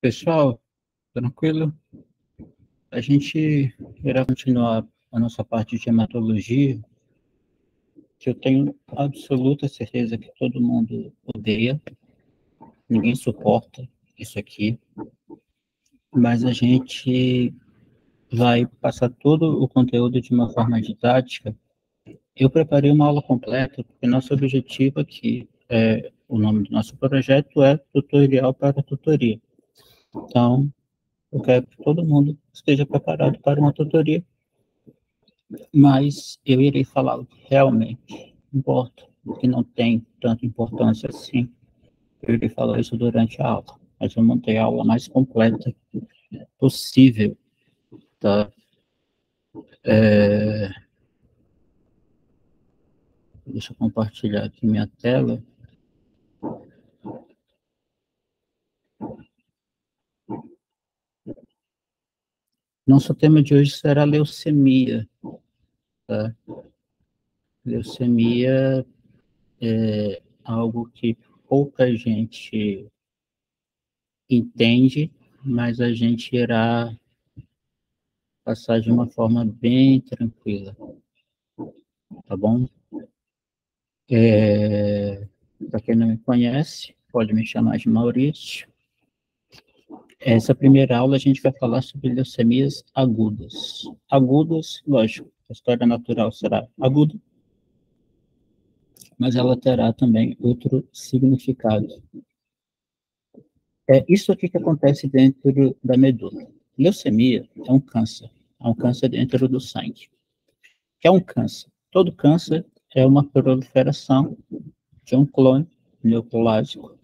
Pessoal, tranquilo? A gente irá continuar a nossa parte de hematologia, que eu tenho absoluta certeza que todo mundo odeia, ninguém suporta isso aqui, mas a gente vai passar todo o conteúdo de uma forma didática. Eu preparei uma aula completa, porque nosso objetivo aqui, o nome do nosso projeto é Tutorial para Tutoria. Então, eu quero que todo mundo esteja preparado para uma tutoria, mas eu irei falar o que realmente importa, o que não tem tanta importância assim. Eu irei falar isso durante a aula, mas eu montei a aula mais completa possível, tá? Deixa eu compartilhar aqui minha tela. Nosso tema de hoje será leucemia, tá? Leucemia é algo que pouca gente entende, mas a gente irá passar de uma forma bem tranquila, tá bom? Para quem não me conhece, pode me chamar de Maurício. Essa primeira aula a gente vai falar sobre leucemias agudas. Agudas, lógico, a história natural será aguda, mas ela terá também outro significado. É isso aqui que acontece dentro da medula. Leucemia é um câncer dentro do sangue. Que é um câncer? Todo câncer é uma proliferação de um clone neoplásico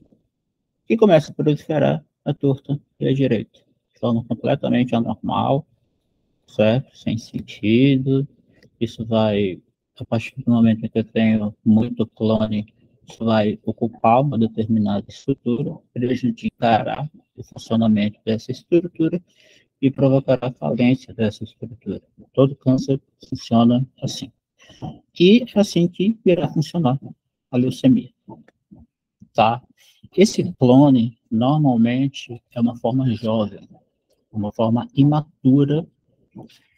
que começa a proliferar à torta e à direita, de forma completamente anormal, certo? Sem sentido. Isso vai, a partir do momento em que eu tenho muito clone, isso vai ocupar uma determinada estrutura, prejudicará o funcionamento dessa estrutura e provocará falência dessa estrutura. Todo câncer funciona assim. E é assim que irá funcionar a leucemia, tá? Esse clone, normalmente, é uma forma jovem, uma forma imatura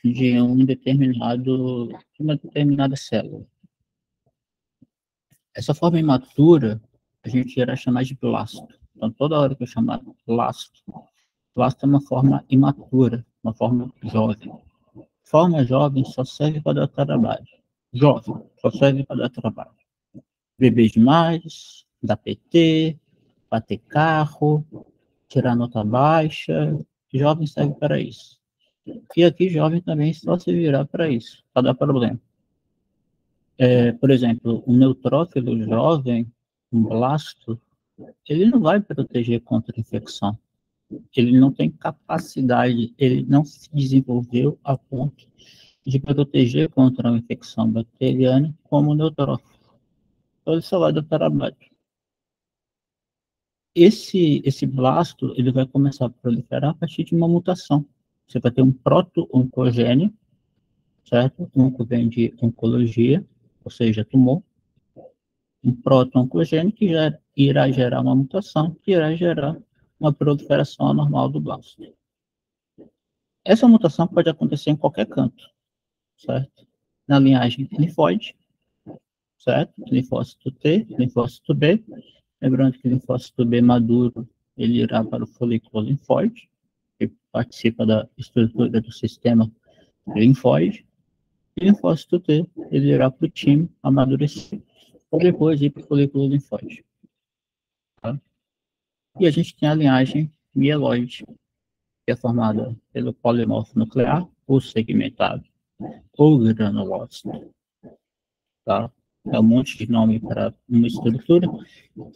de uma determinada célula. Essa forma imatura, a gente irá chamar de blasto. Então, toda hora que eu chamar blasto, blasto é uma forma imatura, uma forma jovem. Forma jovem só serve para dar trabalho. Jovem, só serve para dar trabalho. Beber demais, dar PT, bater carro, tirar nota baixa. Jovem serve para isso. E aqui, jovem também só se virar para isso, para dar problema. Por exemplo, um neutrófilo jovem, um blasto, ele não vai proteger contra a infecção. Ele não tem capacidade, ele não se desenvolveu a ponto de proteger contra uma infecção bacteriana como o neutrófilo. Então, ele só vai dar trabalho. Esse blasto, ele vai começar a proliferar a partir de uma mutação. Você vai ter um proto-oncogênio, certo? Onco vem de oncologia, ou seja, tumor. Um proto-oncogênio que já irá gerar uma mutação, que irá gerar uma proliferação anormal do blasto. Essa mutação pode acontecer em qualquer canto, certo? Na linhagem linfóide, certo? Linfócito T, linfócito B. Lembrando que o linfócito B maduro, ele irá para o folículo linfóide, que participa da estrutura do sistema linfóide. E o linfócito T, ele irá para o time amadurecido, ou depois ir para o folículo linfóide. Tá? E a gente tem a linhagem mieloide, que é formada pelo polimorfo nuclear, ou segmentado, ou granulócito. Tá? É um monte de nome para uma estrutura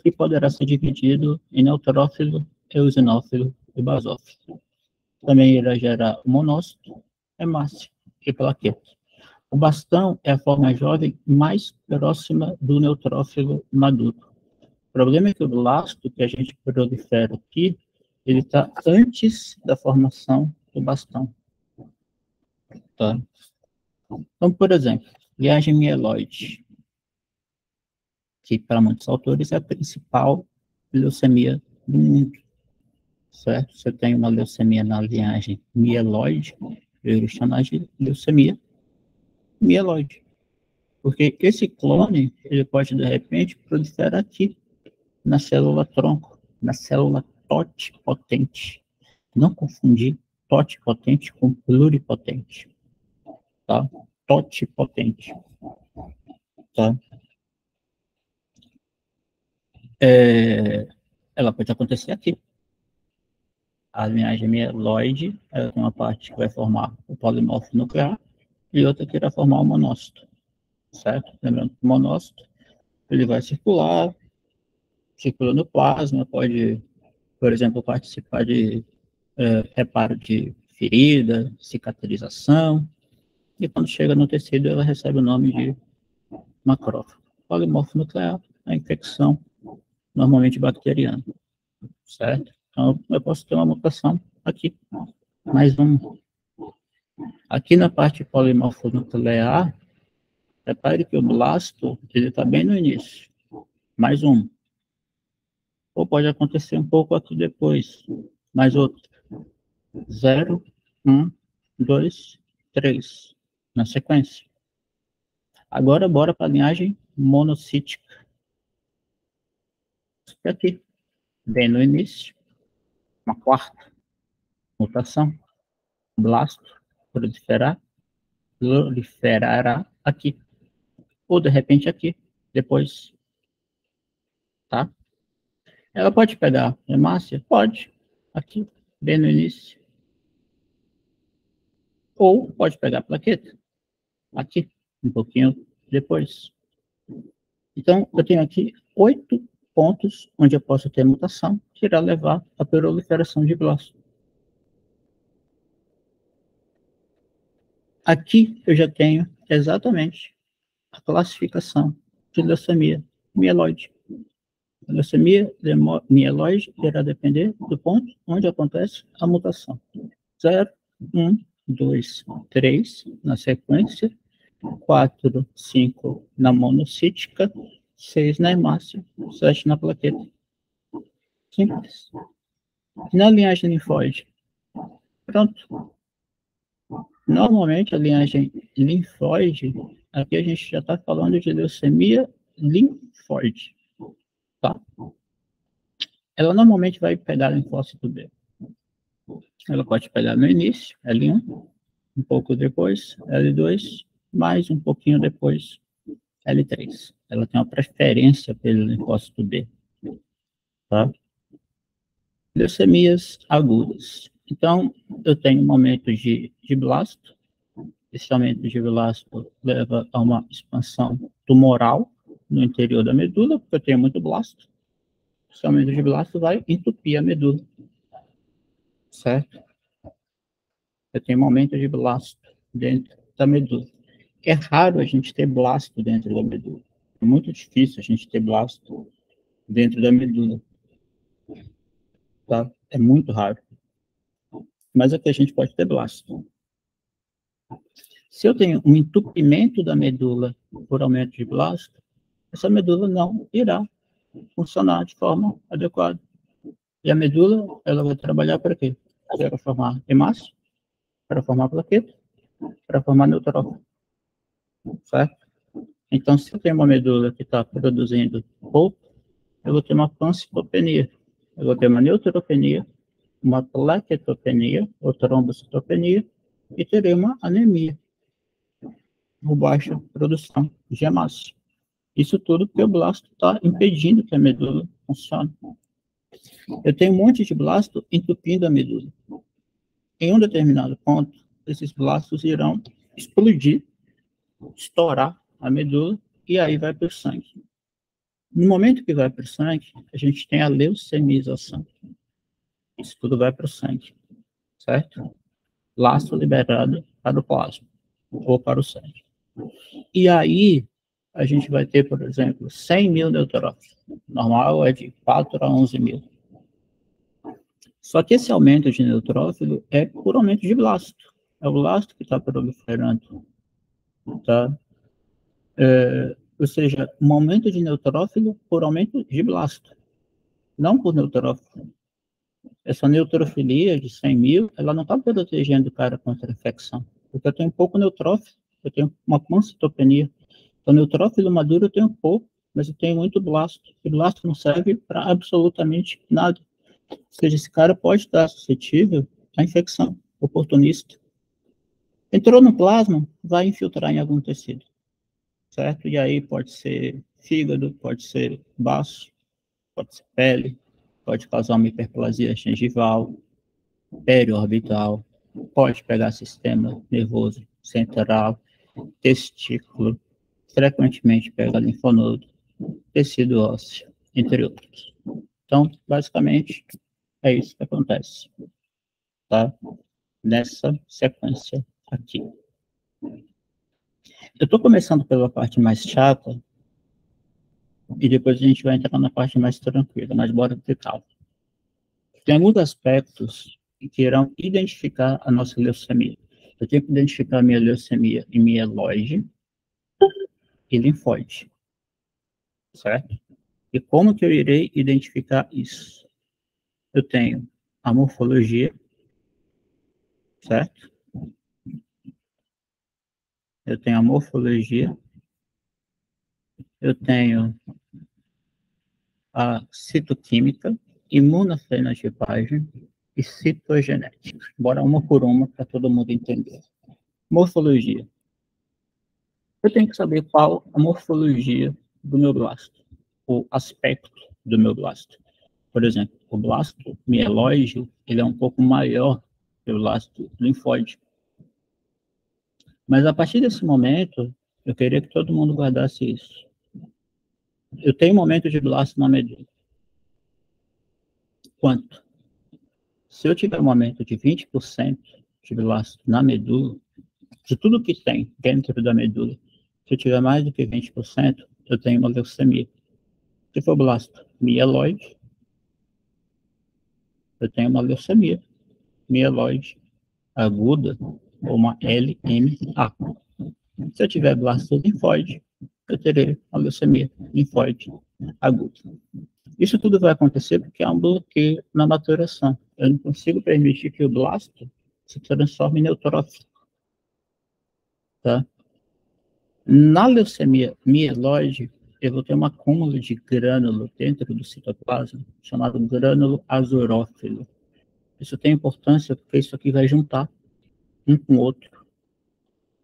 que poderá ser dividido em neutrófilo, eosinófilo e basófilo. Também irá gerar o monócito, hemácia e plaqueta. O bastão é a forma jovem mais próxima do neutrófilo maduro. O problema é que o blasto que a gente prolifera aqui, ele está antes da formação do bastão. Tá? Então, por exemplo, linhagem mieloide, que para muitos autores é a principal leucemia do mundo, certo? Você tem uma leucemia na linhagem mieloide, eu iria chamar de leucemia mieloide. Porque esse clone, ele pode, de repente, proliferar aqui, na célula tronco, na célula totipotente. Não confundir totipotente com pluripotente, tá? Totipotente, tá? Ela pode acontecer aqui. A linhagem mieloide, ela tem uma parte que vai formar o polimorfo nuclear e outra que irá formar o monócito, certo? Lembrando que o monócito, ele vai circular no plasma, pode, por exemplo, participar de reparo de ferida, cicatrização, e quando chega no tecido, ela recebe o nome de macrófago. Polimorfo nuclear, a infecção, normalmente bacteriana, certo? Então, eu posso ter uma mutação aqui, mais um. Aqui na parte polimorfo nuclear, repare que o blasto, ele está bem no início, mais um. Ou pode acontecer um pouco aqui depois, mais outro. 0, 1, 2, 3, na sequência. Agora, bora para a linhagem monocítica. Aqui, bem no início, uma quarta mutação, blasto, proliferará aqui, ou de repente aqui, depois, tá? Ela pode pegar hemácia? Pode, aqui, bem no início. Ou pode pegar plaqueta, aqui, um pouquinho depois. Então, eu tenho aqui 8 pontos onde eu posso ter mutação, que irá levar à proliferação de blasto. Aqui eu já tenho exatamente a classificação de leucemia mieloide. A leucemia mieloide irá depender do ponto onde acontece a mutação. 0, 1, 2, 3, na sequência, 4, 5 na monocítica, 6 na hemácia, 7 na plaqueta. Simples. Na linhagem linfóide, pronto. Normalmente a linhagem linfóide, aqui a gente já está falando de leucemia linfóide, tá? Ela normalmente vai pegar linfócito B. Ela pode pegar no início, L1, um pouco depois, L2, mais um pouquinho depois, L3. Ela tem uma preferência pelo linfócito B, tá? Leucemias agudas. Então, eu tenho momentos de blasto. Esse aumento de blasto leva a uma expansão tumoral no interior da medula, porque eu tenho muito blasto. Esse aumento de blasto vai entupir a medula, certo? Eu tenho um aumento de blasto dentro da medula. É raro a gente ter blasto dentro da medula. É muito difícil a gente ter blasto dentro da medula. Tá? É muito raro. Mas aqui a gente pode ter blasto. Se eu tenho um entupimento da medula por aumento de blasto, essa medula não irá funcionar de forma adequada. E a medula, ela vai trabalhar para quê? Para formar hemácia, para formar plaqueta, para formar neutrófilo. Certo? Então, se eu tenho uma medula que está produzindo pouco, eu vou ter uma pancitopenia, eu vou ter uma neutropenia, uma plaquetopenia, ou trombocitopenia, e terei uma anemia, ou baixa produção de hemácia. Isso tudo porque o blasto está impedindo que a medula funcione. Eu tenho um monte de blasto entupindo a medula. Em um determinado ponto, esses blastos irão explodir, estourar a medula, e aí vai para o sangue. No momento que vai para o sangue, a gente tem a leucemização. Isso tudo vai para o sangue, certo? Blasto liberado para o plasma, ou para o sangue. E aí, a gente vai ter, por exemplo, 100 mil neutrófilos. Normal é de 4 a 11 mil. Só que esse aumento de neutrófilo é por aumento de blasto. É o blasto que está proliferando. Tá? Ou seja, um aumento de neutrófilo por aumento de blasto. Não por neutrófilo. essa neutrofilia de 100 mil, ela não está protegendo o cara contra a infecção, porque eu tenho pouco neutrófilo, eu tenho uma pancitopenia. Então, neutrófilo maduro eu tenho pouco, mas eu tenho muito blasto. E blasto não serve para absolutamente nada. Ou seja, esse cara pode estar suscetível à infecção oportunista. Entrou no plasma, vai infiltrar em algum tecido, certo? E aí pode ser fígado, pode ser baço, pode ser pele, pode causar uma hiperplasia gengival, periorbital, pode pegar sistema nervoso central, testículo, frequentemente pega linfonodo, tecido ósseo, entre outros. Então, basicamente, é isso que acontece, tá? Nessa sequência aqui. Eu estou começando pela parte mais chata, e depois a gente vai entrar na parte mais tranquila, mas bora ter calma. Tem alguns aspectos que irão identificar a nossa leucemia. Eu tenho que identificar a minha leucemia em mieloide e linfóide, certo? E como que eu irei identificar isso? Eu tenho a morfologia, certo? Eu tenho a morfologia, eu tenho a citoquímica, imunofenotipagem e citogenética. Bora uma por uma para todo mundo entender. Morfologia. Eu tenho que saber qual a morfologia do meu blasto, o aspecto do meu blasto. Por exemplo, o blasto mieloide, ele é um pouco maior que o blasto linfóide. Mas a partir desse momento, eu queria que todo mundo guardasse isso. Eu tenho um momento de blasto na medula. Quanto? Se eu tiver um aumento de 20% de blasto na medula, de tudo que tem dentro da medula, se eu tiver mais do que 20%, eu tenho uma leucemia. Se for blasto mieloide, eu tenho uma leucemia mieloide aguda, ou uma LMA. Se eu tiver blasto linfóide, eu terei uma leucemia linfóide aguda. Isso tudo vai acontecer porque há um bloqueio na maturação. Eu não consigo permitir que o blasto se transforme em neutrófilo. Tá? Na leucemia mieloide, eu vou ter um acúmulo de grânulo dentro do citoplasma, chamado grânulo azurófilo. Isso tem importância porque isso aqui vai juntar um com o outro,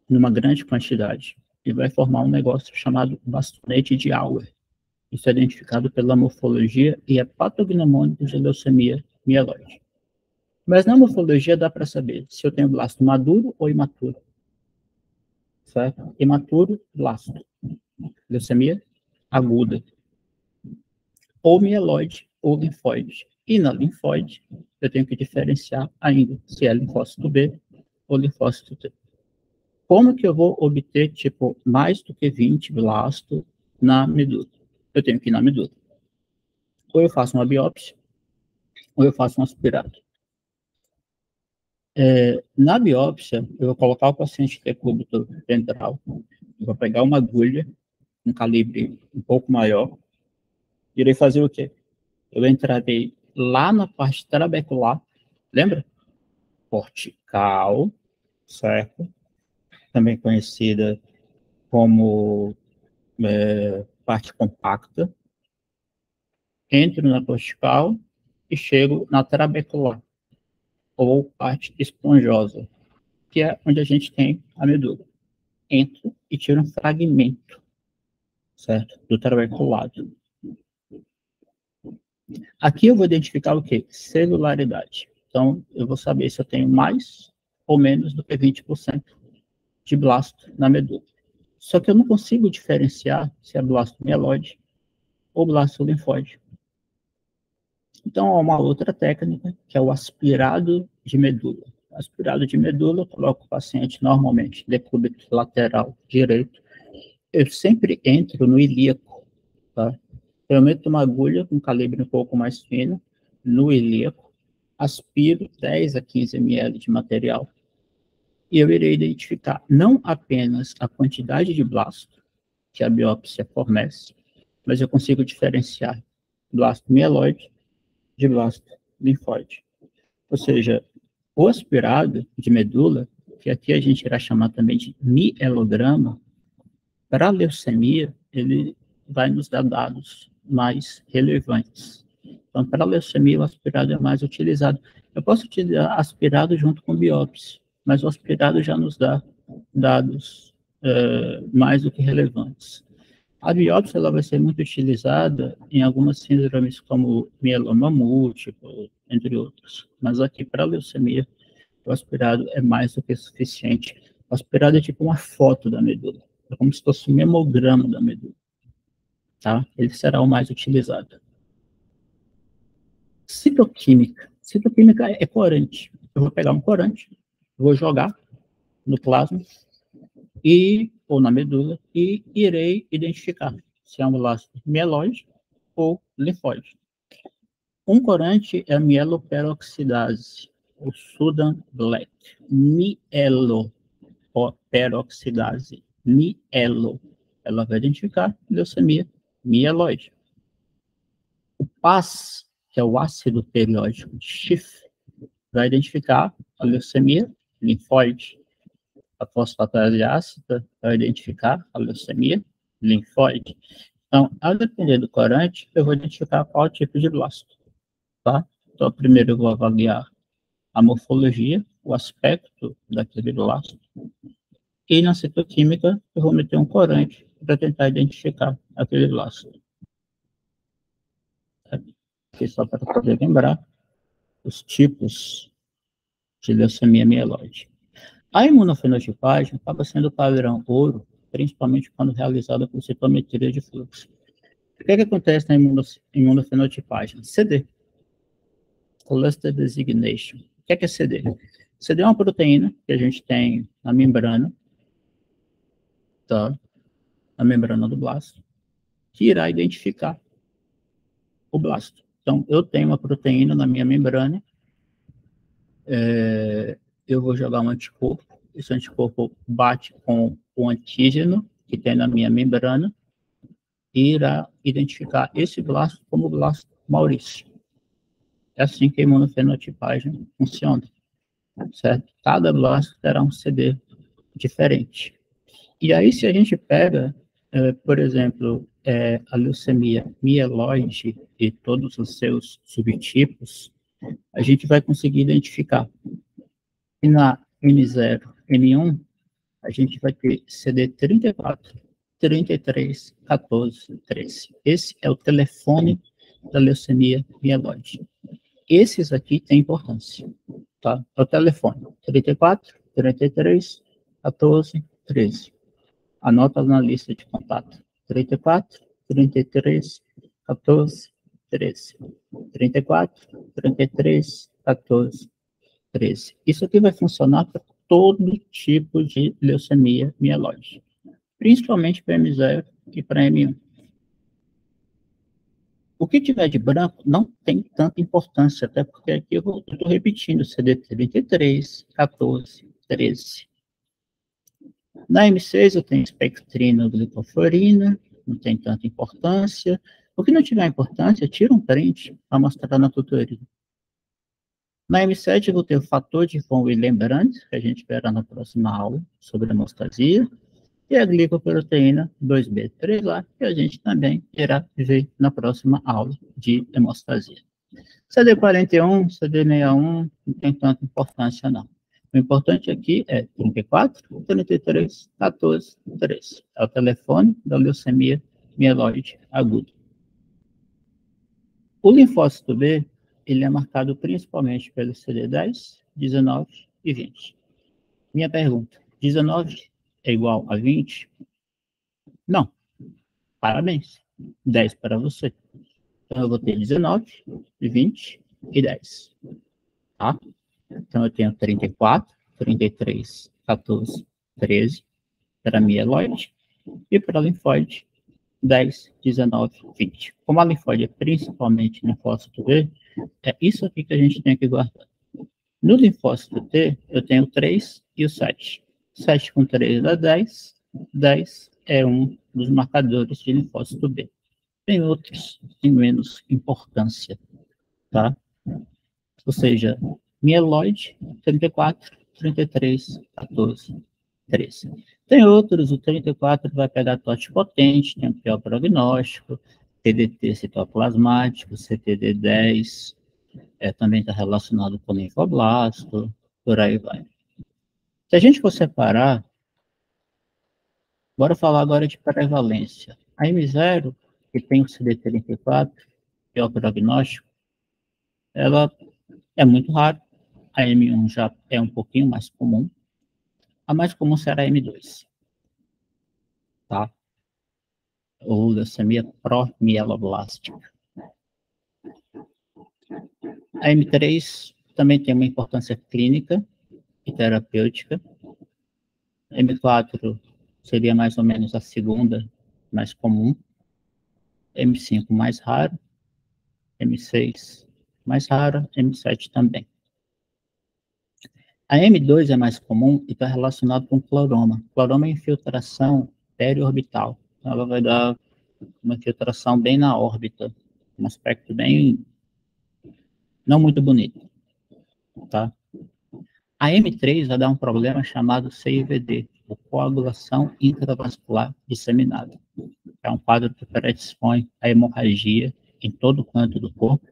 numa grande quantidade, e vai formar um negócio chamado bastonete de Auer. Isso é identificado pela morfologia e é patognomônico de leucemia mieloide. Mas na morfologia dá para saber se eu tenho blasto maduro ou imaturo. Certo? Imaturo, blasto. Leucemia aguda. Ou mieloide ou linfóide. E na linfóide, eu tenho que diferenciar ainda se é linfócito B ou linfócito T. Como que eu vou obter, tipo, mais do que 20 blasto na medula? Eu tenho que ir na medula. Ou eu faço uma biópsia, ou eu faço um aspirado. Na biópsia, eu vou colocar o paciente decúbito ventral, eu vou pegar uma agulha, um calibre um pouco maior, irei fazer o quê? Eu entrarei lá na parte trabecular, lembra? Cortical, certo? Também conhecida como parte compacta. Entro na cortical e chego na trabecular, ou parte esponjosa, que é onde a gente tem a medula. Entro e tiro um fragmento, certo? Do trabeculado. Aqui eu vou identificar o quê? Celularidade. Então, eu vou saber se eu tenho mais ou menos do que 20% de blasto na medula. Só que eu não consigo diferenciar se é blasto mieloide ou blasto linfóide. Então, há uma outra técnica, que é o aspirado de medula. Aspirado de medula, eu coloco o paciente normalmente decúbito lateral direito. Eu sempre entro no ilíaco, tá? Eu meto uma agulha com calibre um pouco mais fino no ilíaco, aspiro 10 a 15 ml de material e eu irei identificar não apenas a quantidade de blasto que a biópsia fornece, mas eu consigo diferenciar blasto mieloide de blasto linfóide. Ou seja, o aspirado de medula, que aqui a gente irá chamar também de mielograma, para a leucemia, ele vai nos dar dados mais relevantes. Então, para a leucemia, o aspirado é mais utilizado. Eu posso utilizar aspirado junto com biópsia, mas o aspirado já nos dá dados mais do que relevantes. A biópsia ela vai ser muito utilizada em algumas síndromes como mieloma múltiplo, entre outros. Mas aqui, para a leucemia, o aspirado é mais do que suficiente. O aspirado é tipo uma foto da medula. É como se fosse um hemograma da medula. Tá? Ele será o mais utilizado. Citoquímica. Citoquímica é corante. Eu vou pegar um corante, vou jogar no plasma ou na medula e irei identificar se é um blastro mieloide ou linfóide. Um corante é a mieloperoxidase, o Sudan Black. Mieloperoxidase. Mielo. Ela vai identificar leucemia mieloide. O PAS, que é o ácido periódico de Schiff, vai identificar a leucemia linfóide. A fosfatase ácida vai identificar a leucemia linfóide. Então, a depender do corante, eu vou identificar qual tipo de blasto. Tá? Então, primeiro eu vou avaliar a morfologia, o aspecto daquele blasto. E na citoquímica, eu vou meter um corante para tentar identificar aquele blasto. Aqui só para poder lembrar os tipos de leucemia mieloide. A imunofenotipagem acaba sendo o padrão ouro, principalmente quando realizada por citometria de fluxo. O que acontece na imunofenotipagem? CD, Cluster Designation. O que é CD? CD é uma proteína que a gente tem na membrana, tá? Na membrana do blasto, que irá identificar o blasto. Então, eu tenho uma proteína na minha membrana, eu vou jogar um anticorpo, esse anticorpo bate com o antígeno que tem na minha membrana e irá identificar esse blasto como blasto Maurício. É assim que a imunofenotipagem funciona, certo? Cada blasto terá um CD diferente. E aí, se a gente pega, por exemplo, a leucemia mieloide e todos os seus subtipos, a gente vai conseguir identificar. E na N0, N1, a gente vai ter CD 34, 33, 14, 13. Esse é o telefone da leucemia mieloide. Esses aqui têm importância, tá? É o telefone 34, 33, 14, 13. Anota na lista de contato. 34, 33, 14, 13. 34, 33, 14, 13. Isso aqui vai funcionar para todo tipo de leucemia mieloide, principalmente para M0 e para M1. O que tiver de branco não tem tanta importância, até porque aqui eu estou repetindo CD 33, 14, 13. Na M6 eu tenho espectrina ou glicoforina, não tem tanta importância. O que não tiver importância, tira um print para mostrar na tutoria. Na M7 eu vou ter o fator de von Willebrand, que a gente verá na próxima aula, sobre hemostasia, e a glicoproteína 2B3 lá, que a gente também irá ver na próxima aula de hemostasia. CD41, CD61, não tem tanta importância não. O importante aqui é 34, 33, 14, 13. É o telefone da leucemia mieloide aguda. O linfócito B, ele é marcado principalmente pelo CD10, 19 e 20. Minha pergunta, 19 é igual a 20? Não. Parabéns. 10 para você. Então, eu vou ter 19, 20 e 10. Tá? Então, eu tenho 34, 33, 14, 13 para mieloide e para linfóide 10, 19, 20. Como a linfóide é principalmente linfócito B, é isso aqui que a gente tem que guardar. No linfócito T, eu tenho 3 e o 7. 7 com 3 dá 10. 10 é um dos marcadores de linfócito B. Tem outros de menos importância, tá? Ou seja, mieloide, 34, 33, 14, 13. Tem outros, o 34 vai pegar totipotente, tem um pior prognóstico, TDT citoplasmático, CTD10, também está relacionado com linfoblasto, por aí vai. Se a gente for separar, bora falar agora de prevalência. A M0, que tem o CD34, que é o prognóstico, ela é muito rara. A M1 já é um pouquinho mais comum. A mais comum será a M2, tá? Ou leucemia pró-mieloblástica. A M3 também tem uma importância clínica e terapêutica. A M4 seria mais ou menos a segunda mais comum. M5 mais raro. M6 mais rara. M7 também. A M2 é mais comum e está relacionado com cloroma. Cloroma é infiltração periorbital. Então, ela vai dar uma infiltração bem na órbita, um aspecto bem não muito bonito, tá? A M3 vai dar um problema chamado CIVD, ou coagulação intravascular disseminada. É um quadro que predispõe a hemorragia em todo o canto do corpo,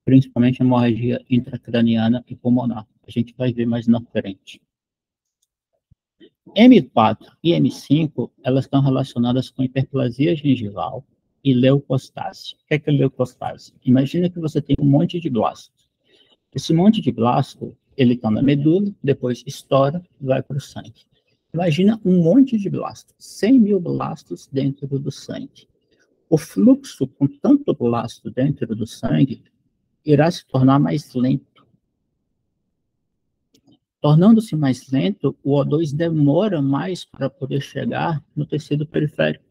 principalmente hemorragia intracraniana e pulmonar. A gente vai ver mais na frente. M4 e M5, elas estão relacionadas com hiperplasia gengival e leucostase. O que é leucostase? Imagina que você tem um monte de blastos. Esse monte de blasto, ele está na medula, depois estoura e vai para o sangue. Imagina um monte de blastos, 100 mil blastos dentro do sangue. O fluxo com tanto blasto dentro do sangue irá se tornar mais lento. Tornando-se mais lento, o O2 demora mais para poder chegar no tecido periférico.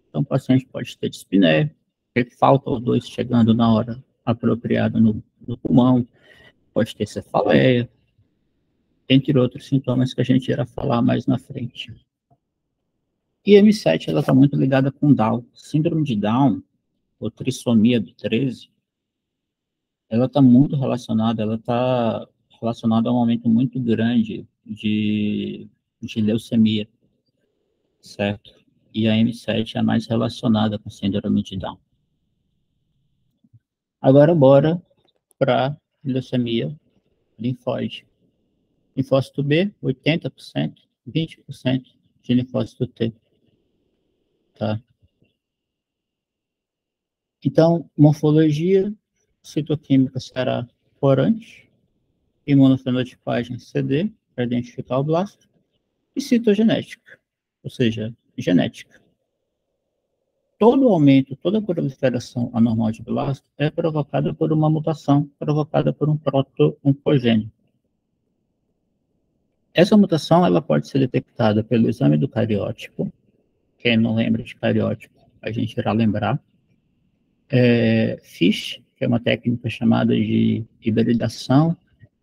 Então, o paciente pode ter dispneia, porque falta O2 chegando na hora apropriada no pulmão, pode ter cefaleia, entre outros sintomas que a gente irá falar mais na frente. E M7, ela está muito ligada com Down. Síndrome de Down, ou trissomia do 13, ela está muito relacionada, ela está relacionada a um aumento muito grande de leucemia, certo? E a M7 é mais relacionada com síndrome de Down. Agora, bora para leucemia linfóide. Linfócito B, 80%, 20% de linfócito T. Tá? Então, morfologia citoquímica será corante, imunofenotipagem CD, para identificar o blasto, e citogenética, ou seja, genética. Todo aumento, toda proliferação anormal de blasto é provocada por uma mutação, provocada por um proto-oncogênio. Essa mutação ela pode ser detectada pelo exame do cariótipo. Quem não lembra de cariótipo, a gente irá lembrar. FISH, que é uma técnica chamada de hibridação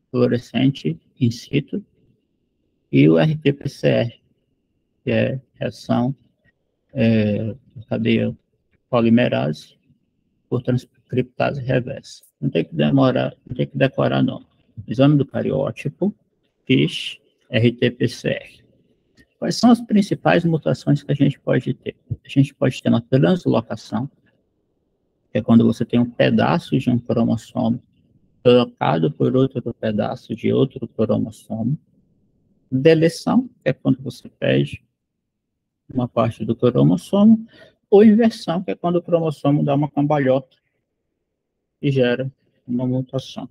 fluorescente in situ, e o RT-PCR, que é reação cadeia polimerase por transcriptase reversa. Não tem que decorar, não. Exame do cariótipo, FISH, RT-PCR. Quais são as principais mutações que a gente pode ter? A gente pode ter uma translocação, que é quando você tem um pedaço de um cromossomo trocado por outro pedaço de outro cromossomo. Deleção, que é quando você perde uma parte do cromossomo. Ou inversão, que é quando o cromossomo dá uma cambalhota e gera uma mutação.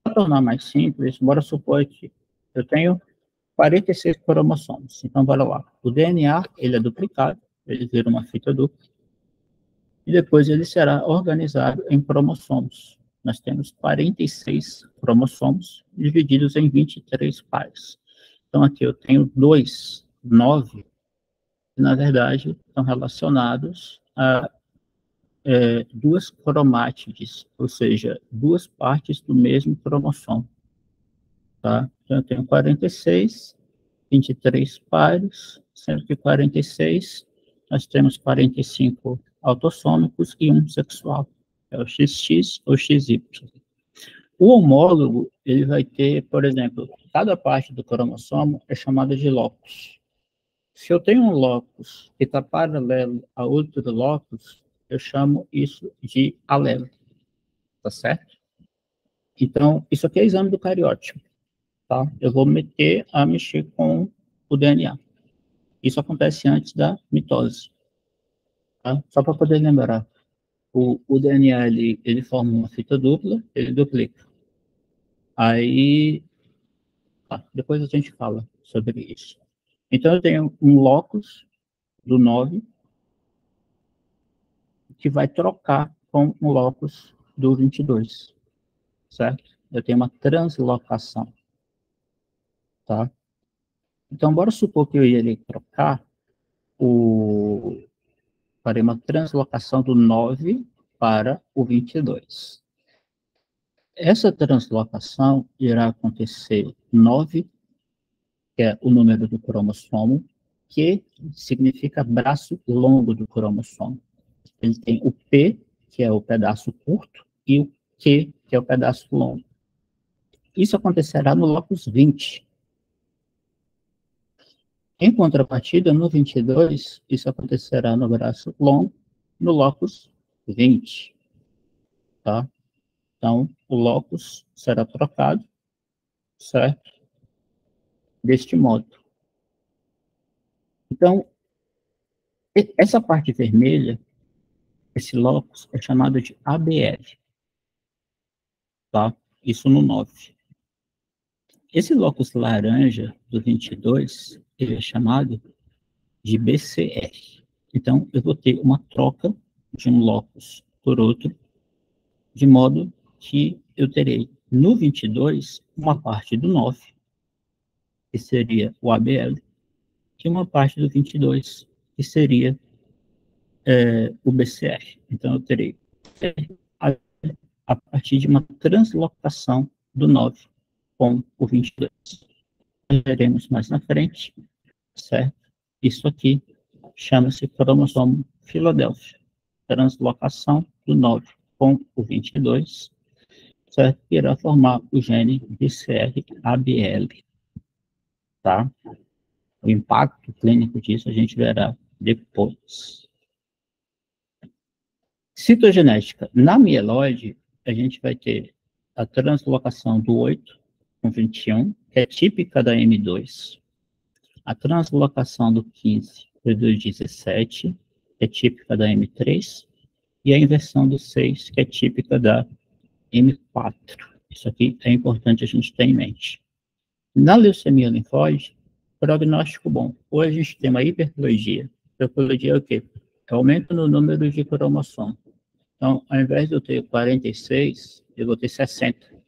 Para tornar mais simples, bora supor que eu tenho 46 cromossomos. Então, bora lá. O DNA, ele é duplicado, ele vira uma fita dupla, e depois ele será organizado em cromossomos. Nós temos 46 cromossomos divididos em 23 pares. Então, aqui eu tenho 9, que na verdade estão relacionados a duas cromátides, ou seja, duas partes do mesmo cromossomo. Tá? Então, eu tenho 46, 23 pares, sendo que 46, nós temos 45 autossômicos e um sexual, é o XX ou XY. O homólogo, ele vai ter, por exemplo, cada parte do cromossomo é chamada de locus. Se eu tenho um locus que está paralelo a outro locus, eu chamo isso de alelo, tá certo? Então, isso aqui é exame do cariótipo, tá? Eu vou mexer com o DNA. Isso acontece antes da mitose, tá? Só para poder lembrar. O DNA, ele forma uma fita dupla, ele duplica. Aí, depois a gente fala sobre isso. Então, eu tenho um locus do 9 que vai trocar com um locus do 22, certo? Eu tenho uma translocação, tá? Então, bora supor que eu ia ali trocar farei uma translocação do 9 para o 22. Essa translocação irá acontecer 9, que é o número do cromossomo, que significa braço longo do cromossomo. Ele tem o P, que é o pedaço curto, e o Q, que é o pedaço longo. Isso acontecerá no locus 20. Em contrapartida, no 22, isso acontecerá no braço longo, no locus 20. Tá? Então, o locus será trocado, certo? Deste modo. Então, essa parte vermelha, esse locus, é chamado de ABL, tá? Isso no 9. Esse locus laranja do 22, ele é chamado de BCR. Então, eu vou ter uma troca de um locus por outro, de modo que eu terei no 22 uma parte do 9, que seria o ABL, e uma parte do 22, que seria o BCR. Então, eu terei a partir de uma translocação do 9 com o 22. Veremos mais na frente, certo? Isso aqui chama-se cromossomo Filadélfia. Translocação do 9 com o 22, certo? Irá formar o gene BCR-ABL, tá? O impacto clínico disso a gente verá depois. Citogenética. Na mieloide, a gente vai ter a translocação do 8 com 21, que é típica da M2. A translocação do 15 para o 17, que é típica da M3. E a inversão do 6, que é típica da M4. Isso aqui é importante a gente ter em mente. Na leucemia linfóide, prognóstico bom. Ou a gente tem uma hiperplasia. Hiperplasia é o quê? É aumento no número de cromossomos. Então, ao invés de eu ter 46, eu vou ter 60.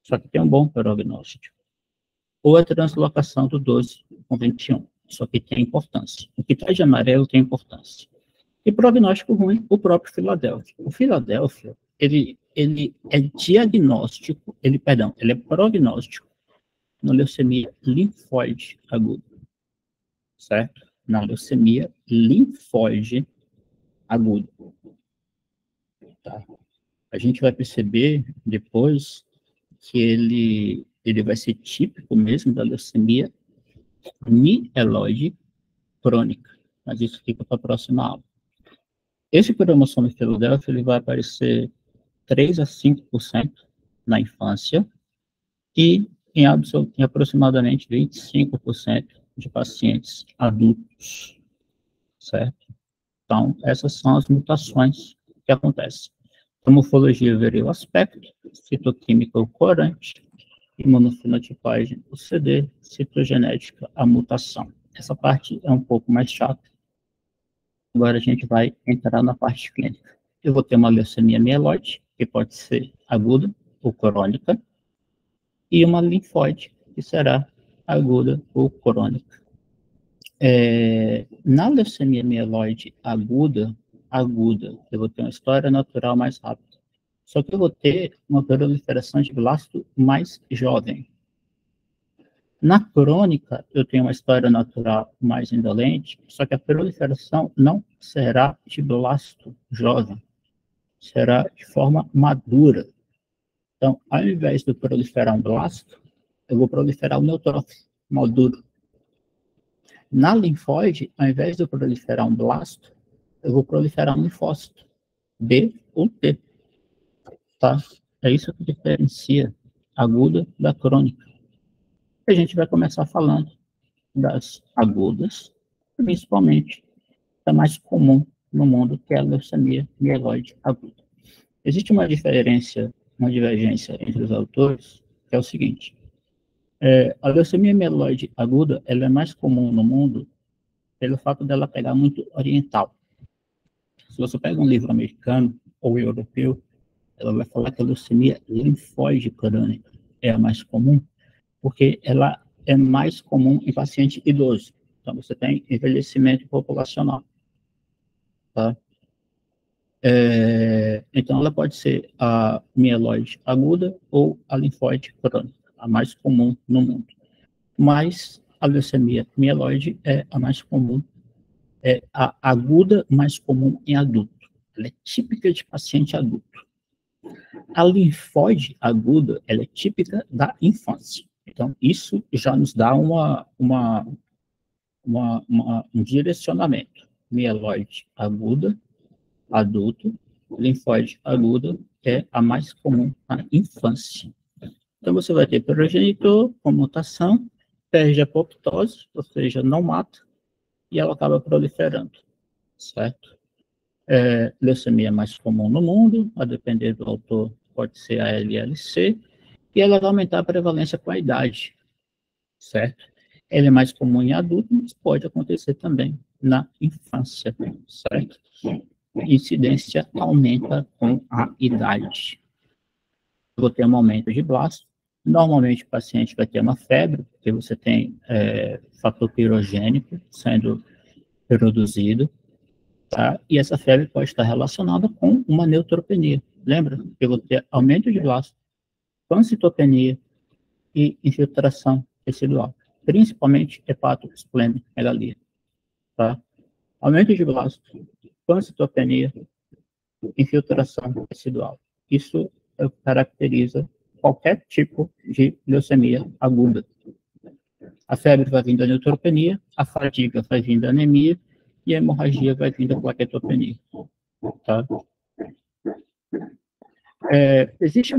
Só que tem um bom prognóstico. Ou a translocação do 12 com 21. Só que tem importância. O que está de amarelo tem importância. E prognóstico ruim, o próprio Filadélfia. O Filadélfia, ele é diagnóstico, ele é prognóstico na leucemia linfóide aguda. Certo? Na leucemia linfóide aguda. Tá? A gente vai perceber depois que ele vai ser típico mesmo da leucemia mieloide crônica, mas isso fica para a próxima aula. Esse cromossomo Filadélfia ele vai aparecer 3 a 5% na infância e em aproximadamente 25% de pacientes adultos, certo? Então, essas são as mutações que acontecem. A morfologia veria o aspecto, citoquímica o corante, imunofenotipagem o CD, citogenética a mutação. Essa parte é um pouco mais chata. Agora a gente vai entrar na parte clínica. Eu vou ter uma leucemia mieloide, que pode ser aguda ou crônica, e uma linfóide, que será aguda ou crônica. Na leucemia mieloide aguda, eu vou ter uma história natural mais rápida. Só que eu vou ter uma proliferação de blasto mais jovem. Na crônica, eu tenho uma história natural mais indolente, só que a proliferação não será de blasto jovem, será de forma madura. Então, ao invés de proliferar um blasto, eu vou proliferar um neutrófilo maduro. Na linfóide, ao invés de eu proliferar um blasto, eu vou proliferar um linfócito, B ou T, tá? É isso que diferencia a aguda da crônica. A gente vai começar falando das agudas, principalmente a mais comum no mundo, que é a leucemia mieloide aguda. Existe uma diferença, uma divergência entre os autores, que é o seguinte: a leucemia mieloide aguda, ela é mais comum no mundo pelo fato dela pegar muito oriental. Se você pega um livro americano ou europeu, ela vai falar que a leucemia linfóide crônica é a mais comum, porque ela é mais comum em paciente idoso. Então, você tem envelhecimento populacional. Tá? Então, ela pode ser a mieloide aguda ou a linfóide crônica, a mais comum no mundo. Mas a leucemia mieloide é a mais comum, é a aguda mais comum em adulto. Ela é típica de paciente adulto. A linfóide aguda, ela é típica da infância. Então, isso já nos dá um direcionamento. Mieloide aguda, adulto, linfóide aguda é a mais comum na infância. Então, você vai ter progenitor com mutação, perde a apoptose, ou seja, não mata, e ela acaba proliferando, certo? Leucemia mais comum no mundo, a depender do autor, pode ser a LLC, e ela vai aumentar a prevalência com a idade, certo? Ela é mais comum em adulto, mas pode acontecer também na infância, certo? A incidência aumenta com a idade. Eu vou ter um aumento de blasto. Normalmente o paciente vai ter uma febre, porque você tem fator pirogênico sendo produzido, tá? E essa febre pode estar relacionada com uma neutropenia. Lembra? Eu vou ter aumento de blasto, pancitopenia e infiltração tecidual, principalmente hepatosplenomegalia, tá? Aumento de blasto, pancitopenia, infiltração tecidual. Isso caracteriza qualquer tipo de leucemia aguda. A febre vai vir da neutropenia, a fadiga vai vir da anemia e a hemorragia vai vir da plaquetopenia. Tá? Existe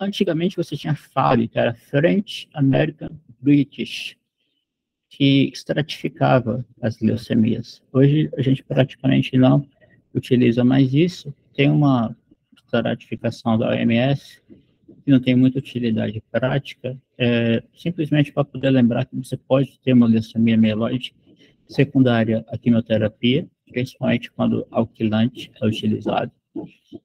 antigamente você tinha FAB, que era French American British, que estratificava as leucemias. Hoje a gente praticamente não utiliza mais isso. Tem uma estratificação da OMS que não tem muita utilidade prática, simplesmente para poder lembrar que você pode ter uma leucemia mieloide secundária à quimioterapia, principalmente quando alquilante é utilizado,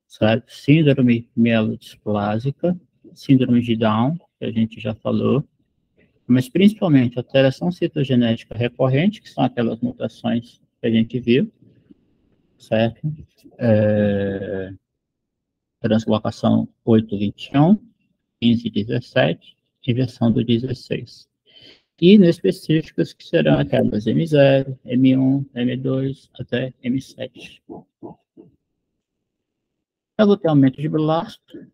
certo? Síndrome mielodisplásica, síndrome de Down, que a gente já falou, mas principalmente alteração citogenética recorrente, que são aquelas mutações que a gente viu, certo? Translocação 821, 1517, inversão do 16. E inespecíficas, que serão aquelas M0, M1, M2, até M7. Eu vou ter aumento de blasto,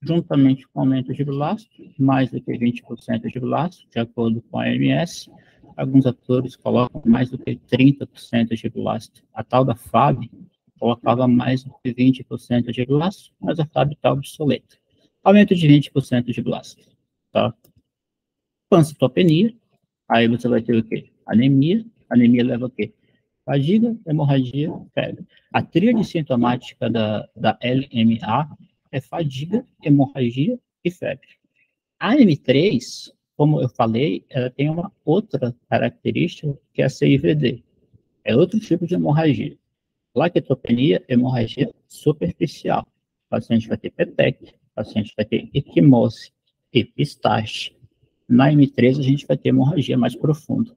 juntamente com aumento de blasto, mais do que 20% de blasto, de acordo com a OMS. Alguns autores colocam mais do que 30% de blasto. A tal da FAB colocava mais do que 20% de blasto, mas a FAB está obsoleta. Aumento de 20% de blasto, tá? Pancitopenia, aí você vai ter o quê? Anemia. Anemia leva o quê? Fadiga, hemorragia, febre. A tríade sintomática da LMA é fadiga, hemorragia e febre. A M3, como eu falei, ela tem uma outra característica, que é a CIVD. É outro tipo de hemorragia. Plaquetopenia, hemorragia superficial. O paciente vai ter PETEC, o paciente vai ter equimose, epistaxe. Na M3, a gente vai ter hemorragia mais profunda.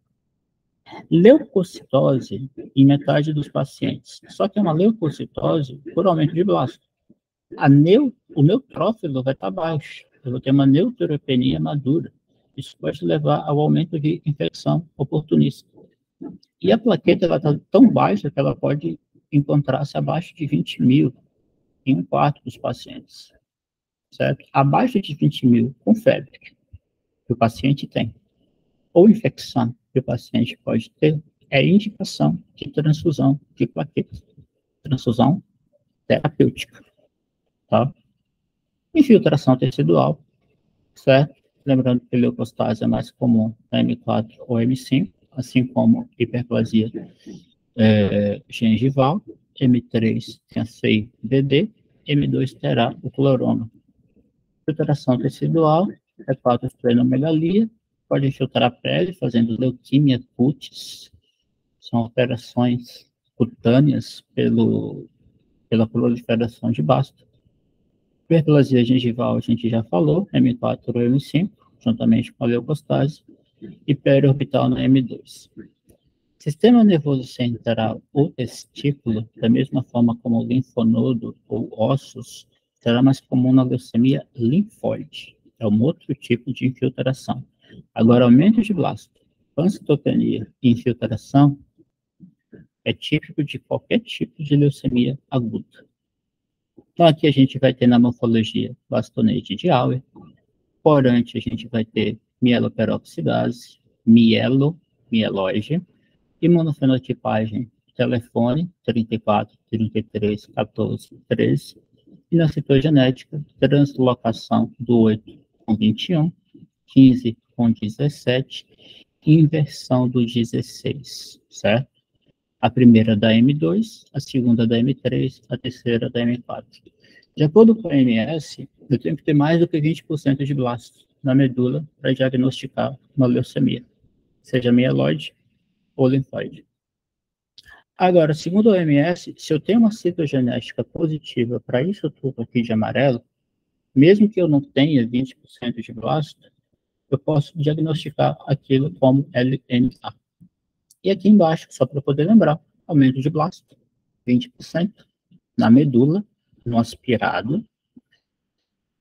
Leucocitose em metade dos pacientes. Só que é uma leucocitose por aumento de blasto. O neutrófilo vai estar baixo. Eu vou ter uma neutropenia madura. Isso pode levar ao aumento de infecção oportunista. E a plaqueta está tão baixa que ela pode encontrar-se abaixo de 20 mil em um quarto dos pacientes. certo? Abaixo de 20 mil com febre, que o paciente tem, ou infecção que o paciente pode ter, é indicação de transfusão de plaquetas, transfusão terapêutica, tá? Infiltração tecidual, certo? Lembrando que a leucostase é mais comum na M4 ou M5, assim como hiperplasia gengival, M3 tem a CI-DD, M2 terá o cloroma. Filtração tecidual, hepatosplenomegalia, pode infiltrar a pele, fazendo leuquimia cutis, são operações cutâneas pela proliferação de basto. Hiperplasia gengival, a gente já falou, M4 ou M5, juntamente com a leucostase, e periorbital na M2. Sistema nervoso central ou testículo, da mesma forma como o linfonodo ou ossos, será mais comum na leucemia linfóide. É um outro tipo de infiltração. Agora, aumento de blasto, pancitopenia e infiltração é típico de qualquer tipo de leucemia aguda. Então, aqui a gente vai ter na morfologia bastonete de Auer, corante a gente vai ter mieloperoxidase, mieloide, imunofenotipagem, telefone, 34, 33, 14, 13, e na citogenética, translocação do 8 com 21, 15 com 17, e inversão do 16, certo? A primeira da M2, a segunda da M3, a terceira da M4. De acordo com a OMS, eu tenho que ter mais do que 20% de blasto na medula para diagnosticar uma leucemia, seja mieloide ou linfóide. Agora, segundo a OMS, se eu tenho uma citogenética positiva para isso tudo aqui de amarelo, mesmo que eu não tenha 20% de blasto, eu posso diagnosticar aquilo como LNA. E aqui embaixo, só para poder lembrar, aumento de blasto, 20% na medula, no aspirado.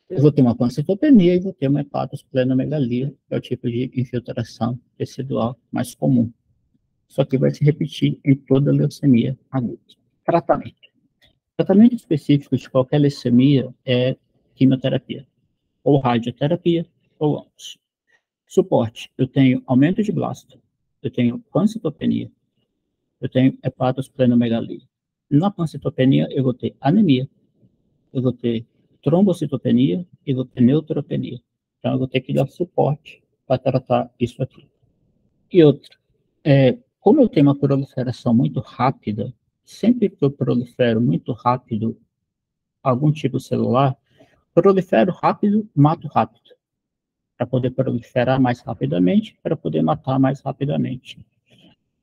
Eu vou ter uma pancitopenia e vou ter uma hepatosplenomegalia, que é o tipo de infiltração tecidual mais comum. Só que vai se repetir em toda leucemia aguda. Tratamento. Tratamento específico de qualquer leucemia é quimioterapia, ou radioterapia, ou ambos. Suporte. Eu tenho aumento de blasto, eu tenho pancitopenia, eu tenho hepatosplenomegalia. Na pancitopenia, eu vou ter anemia, eu vou ter trombocitopenia e vou ter neutropenia. Então, eu vou ter que dar suporte para tratar isso aqui. E outra, como eu tenho uma proliferação muito rápida, sempre que eu prolifero muito rápido algum tipo celular, prolifero rápido, mato rápido, para poder proliferar mais rapidamente, para poder matar mais rapidamente.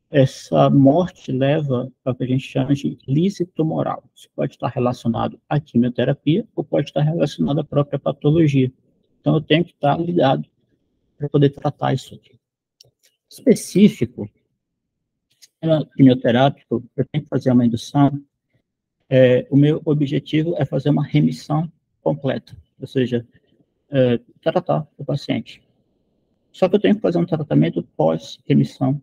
Essa morte leva ao que a gente chama de lise tumoral. Isso pode estar relacionado à quimioterapia ou pode estar relacionado à própria patologia. Então, eu tenho que estar ligado para poder tratar isso aqui. Específico, quimioterápico, eu tenho que fazer uma indução. O meu objetivo é fazer uma remissão completa, ou seja, tratar o paciente. Só que eu tenho que fazer um tratamento pós-remissão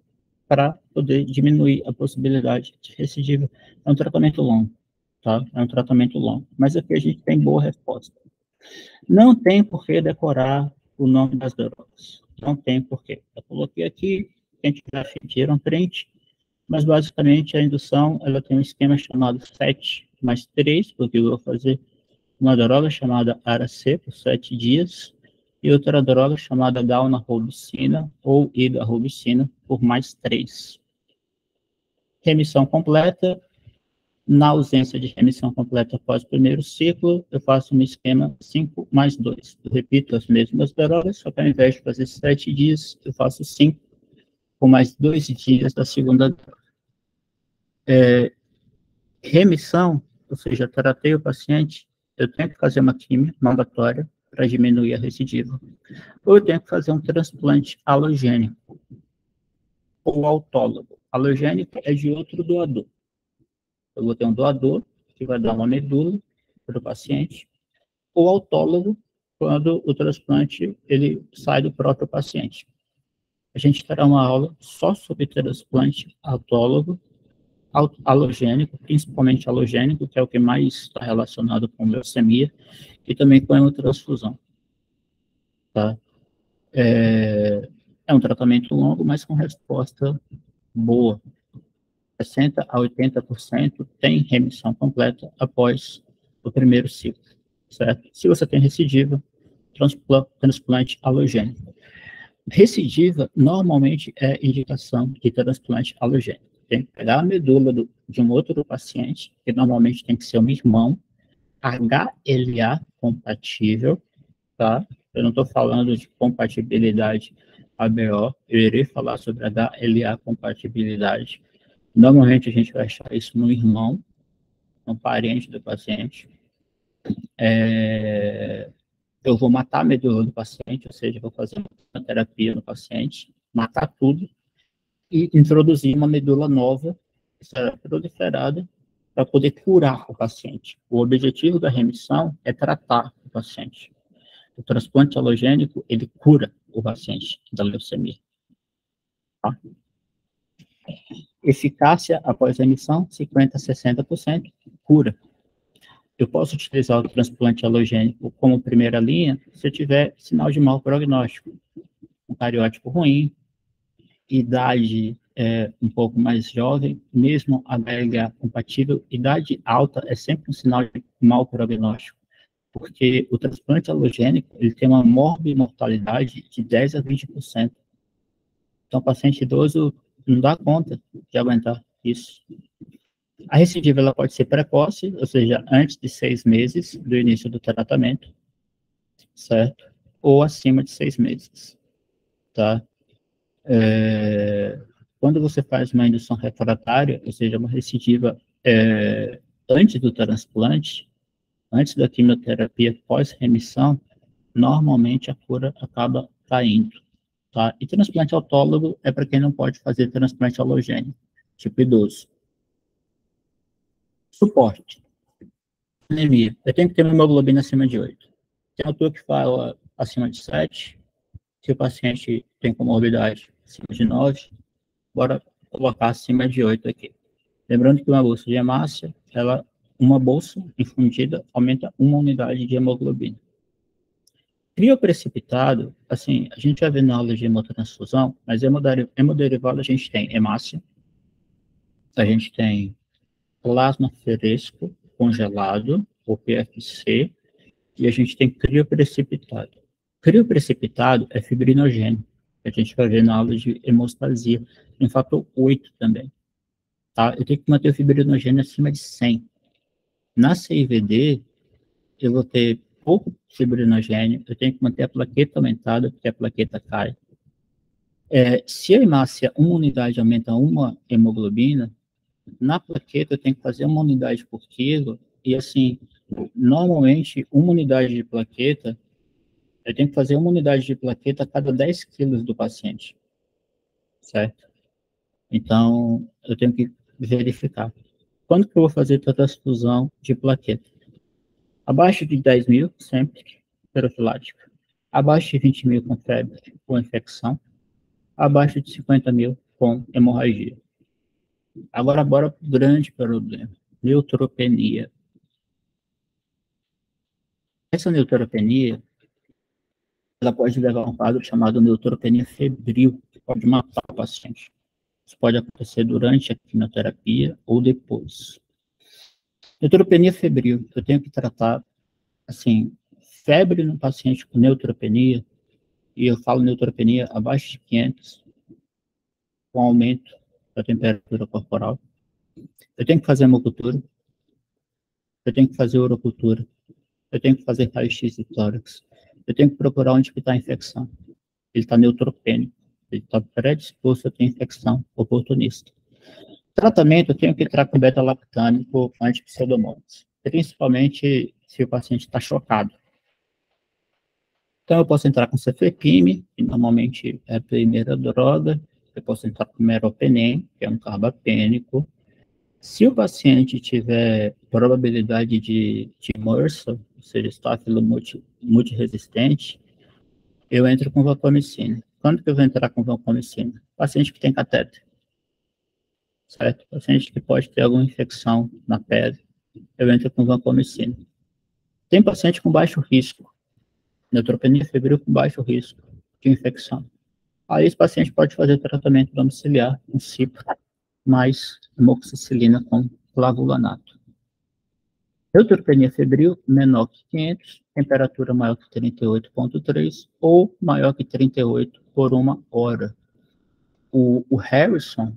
para poder diminuir a possibilidade de recidiva. É um tratamento longo, tá? É um tratamento longo, mas aqui a gente tem boa resposta. Não tem por que decorar o nome das drogas. Não tem por quê. Eu coloquei aqui, quem tiver tira um print, mas basicamente a indução, ela tem um esquema chamado 7 mais 3, porque eu vou fazer uma droga chamada Ara-C por 7 dias, e outra droga chamada Gaunarobicina ou Idarubicina por mais 3. Remissão completa. Na ausência de remissão completa após o primeiro ciclo, eu faço um esquema 5 mais 2. Eu repito as mesmas drogas, só que ao invés de fazer 7 dias, eu faço 5 com mais 2 dias da segunda droga. Remissão, ou seja, tratei o paciente, eu tenho que fazer uma quimio mandatória para diminuir a recidiva. Ou eu tenho que fazer um transplante halogênico ou autólogo. Halogênico é de outro doador. Eu vou ter um doador que vai dar uma medula para o paciente, ou autólogo, quando o transplante ele sai do próprio paciente. A gente terá uma aula só sobre transplante autólogo, halogênico, principalmente halogênico, que é o que mais está relacionado com leucemia, e também com hemotransfusão, tá? É um tratamento longo, mas com resposta boa. 60% a 80% tem remissão completa após o primeiro ciclo, certo? Se você tem recidiva, transplante alogênico. Recidiva, normalmente, é indicação de transplante alogênico. Tem que pegar a medula de um outro paciente, que normalmente tem que ser um irmão, HLA compatível, tá? Eu não estou falando de compatibilidade ABO, eu irei falar sobre HLA compatibilidade. Normalmente a gente vai achar isso no irmão, no parente do paciente. Eu vou matar a medula do paciente, ou seja, vou fazer uma terapia no paciente, matar tudo e introduzir uma medula nova, que será proliferada, para poder curar o paciente. O objetivo da remissão é tratar o paciente. O transplante alogênico, ele cura o paciente da leucemia. Tá? Eficácia após a remissão, 50% a 60%, cura. Eu posso utilizar o transplante alogênico como primeira linha se eu tiver sinal de mau prognóstico, um cariótipo ruim, idade um pouco mais jovem, mesmo HLA compatível, idade alta é sempre um sinal de mau prognóstico, porque o transplante alogênico ele tem uma morbimortalidade de 10% a 20%. Então, o paciente idoso não dá conta de aguentar isso. A recidiva ela pode ser precoce, ou seja, antes de 6 meses do início do tratamento, certo? Ou acima de 6 meses, tá? Quando você faz uma indução refratária, ou seja, uma recidiva antes do transplante, antes da quimioterapia pós-remissão, normalmente a cura acaba caindo, tá? E transplante autólogo é para quem não pode fazer transplante alogênico, tipo idoso. Suporte. Anemia. Eu tenho que ter uma hemoglobina acima de 8. Tem autor que fala acima de 7. Se o paciente tem comorbidade acima de 9, bora colocar acima de 8 aqui. Lembrando que uma bolsa de hemácia, uma bolsa infundida aumenta uma unidade de hemoglobina. Crioprecipitado, assim, a gente já vê na aula de hemotransfusão, mas hemoderivado a gente tem hemácia, a gente tem plasma fresco congelado, ou PFC, e a gente tem crioprecipitado. Crioprecipitado é fibrinogênio, que a gente vai ver na aula de hemostasia, tem fator 8 também. Tá? Eu tenho que manter o fibrinogênio acima de 100. Na CIVD, eu vou ter pouco fibrinogênio, eu tenho que manter a plaqueta aumentada, porque a plaqueta cai. Se a hemácia, uma unidade aumenta uma hemoglobina, na plaqueta eu tenho que fazer uma unidade por quilo, e assim, normalmente, uma unidade de plaqueta, eu tenho que fazer uma unidade de plaqueta a cada 10 quilos do paciente, certo? Então, eu tenho que verificar. Quando que eu vou fazer transfusão de plaqueta? Abaixo de 10 mil, sempre, profilática. Abaixo de 20 mil com febre ou infecção. Abaixo de 50 mil com hemorragia. Agora, bora para o grande problema. Neutropenia. Essa neutropenia, ela pode levar a um quadro chamado neutropenia febril, que pode matar o paciente. Isso pode acontecer durante a quimioterapia ou depois. Neutropenia febril, eu tenho que tratar, assim, febre no paciente com neutropenia, e eu falo neutropenia abaixo de 500, com aumento da temperatura corporal. Eu tenho que fazer hemocultura, eu tenho que fazer urocultura, eu tenho que fazer raio-x de tórax, eu tenho que procurar onde está a infecção. Ele está neutropênico, ele está predisposto a ter infecção oportunista. Tratamento, eu tenho que entrar com beta-lactâmico antipseudomônase, principalmente se o paciente está chocado. Então, eu posso entrar com cefepime, que normalmente é a primeira droga, eu posso entrar com meropenem, que é um carbapênico. Se o paciente tiver probabilidade de MRSA, ou seja, estáfilo multiresistente, eu entro com vancomicina. Quando que eu vou entrar com vancomicina? Paciente que tem catéter, certo? Paciente que pode ter alguma infecção na pele, eu entro com vancomicina. Tem paciente com baixo risco, neutropenia febril com baixo risco de infecção. Aí esse paciente pode fazer tratamento domiciliar com cipro mais amoxicilina com clavulanato. Neutropenia febril menor que 500, temperatura maior que 38,3 ou maior que 38 por 1 hora. O Harrison,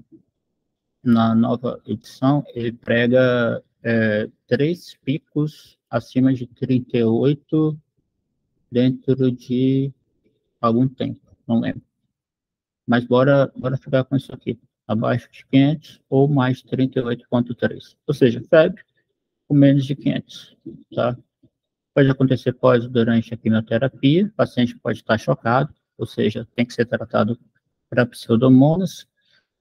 na nova edição, ele prega 3 picos acima de 38 dentro de algum tempo, não lembro. Mas bora ficar com isso aqui. Abaixo de 500 ou mais de 38,3. Ou seja, febre com menos de 500. Tá? Pode acontecer pós ou durante a quimioterapia. O paciente pode estar chocado, ou seja, tem que ser tratado para pseudomonas.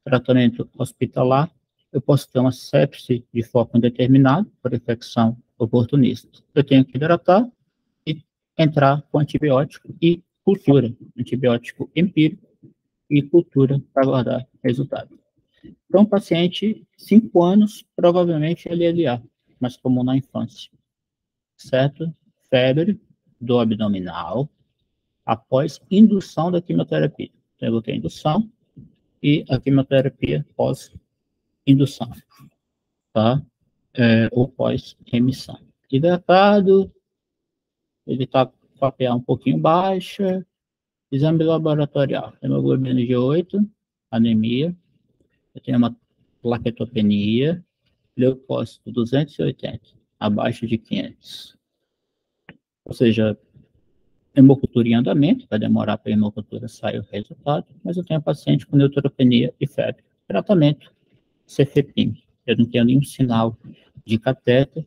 Tratamento hospitalar. Eu posso ter uma sepse de foco indeterminado por infecção oportunista. Eu tenho que hidratar e entrar com antibiótico e cultura. Antibiótico empírico e cultura para aguardar resultado. Então, paciente, 5 anos, provavelmente LLA, mas comum na infância, certo? Febre do abdominal após indução da quimioterapia. Então, eu vou ter indução e a quimioterapia pós-indução, tá? Ou pós-remissão. Hidratado, ele está com a PA um pouquinho baixa, exame laboratorial, hemoglobina de 8, anemia, eu tenho uma plaquetopenia, leucócito 280, abaixo de 500. Ou seja, hemocultura em andamento, vai demorar para a hemocultura sair o resultado, mas eu tenho paciente com neutropenia e febre. Tratamento, cefepime. Eu não tenho nenhum sinal de catéter,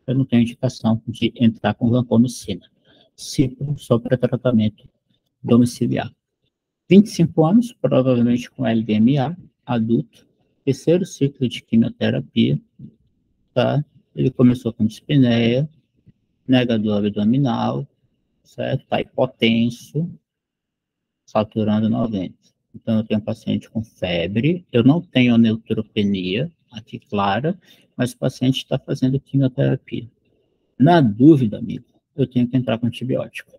eu não tenho indicação de entrar com vancomicina. Cipro só para tratamento domiciliar. 25 anos, provavelmente com LDMA, adulto, terceiro ciclo de quimioterapia, tá? Ele começou com dispneia, negador abdominal, certo? Tá hipotenso, saturando 90. Então, eu tenho um paciente com febre, eu não tenho neutropenia, aqui clara, mas o paciente está fazendo quimioterapia. Na dúvida, amigo, eu tenho que entrar com antibiótico.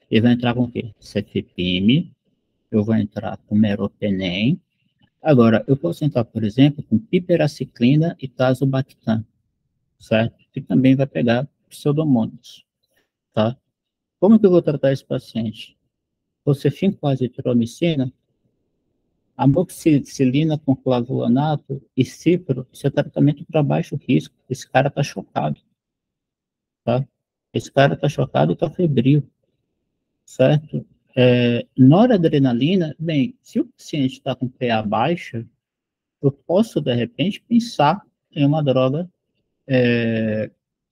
Ele vai entrar com o quê? Cefepime, eu vou entrar com meropenem. Agora, eu posso entrar, por exemplo, com piperaciclina e tazobactam, certo? Que também vai pegar pseudomonas, tá? Como que eu vou tratar esse paciente? Você fica com azitromicina, amoxicilina com clavulanato e cipro, isso é tratamento para baixo risco. Esse cara está chocado, tá? Esse cara está chocado e está febril, certo? Noradrenalina, bem, se o paciente está com PA baixa, eu posso, de repente, pensar em uma droga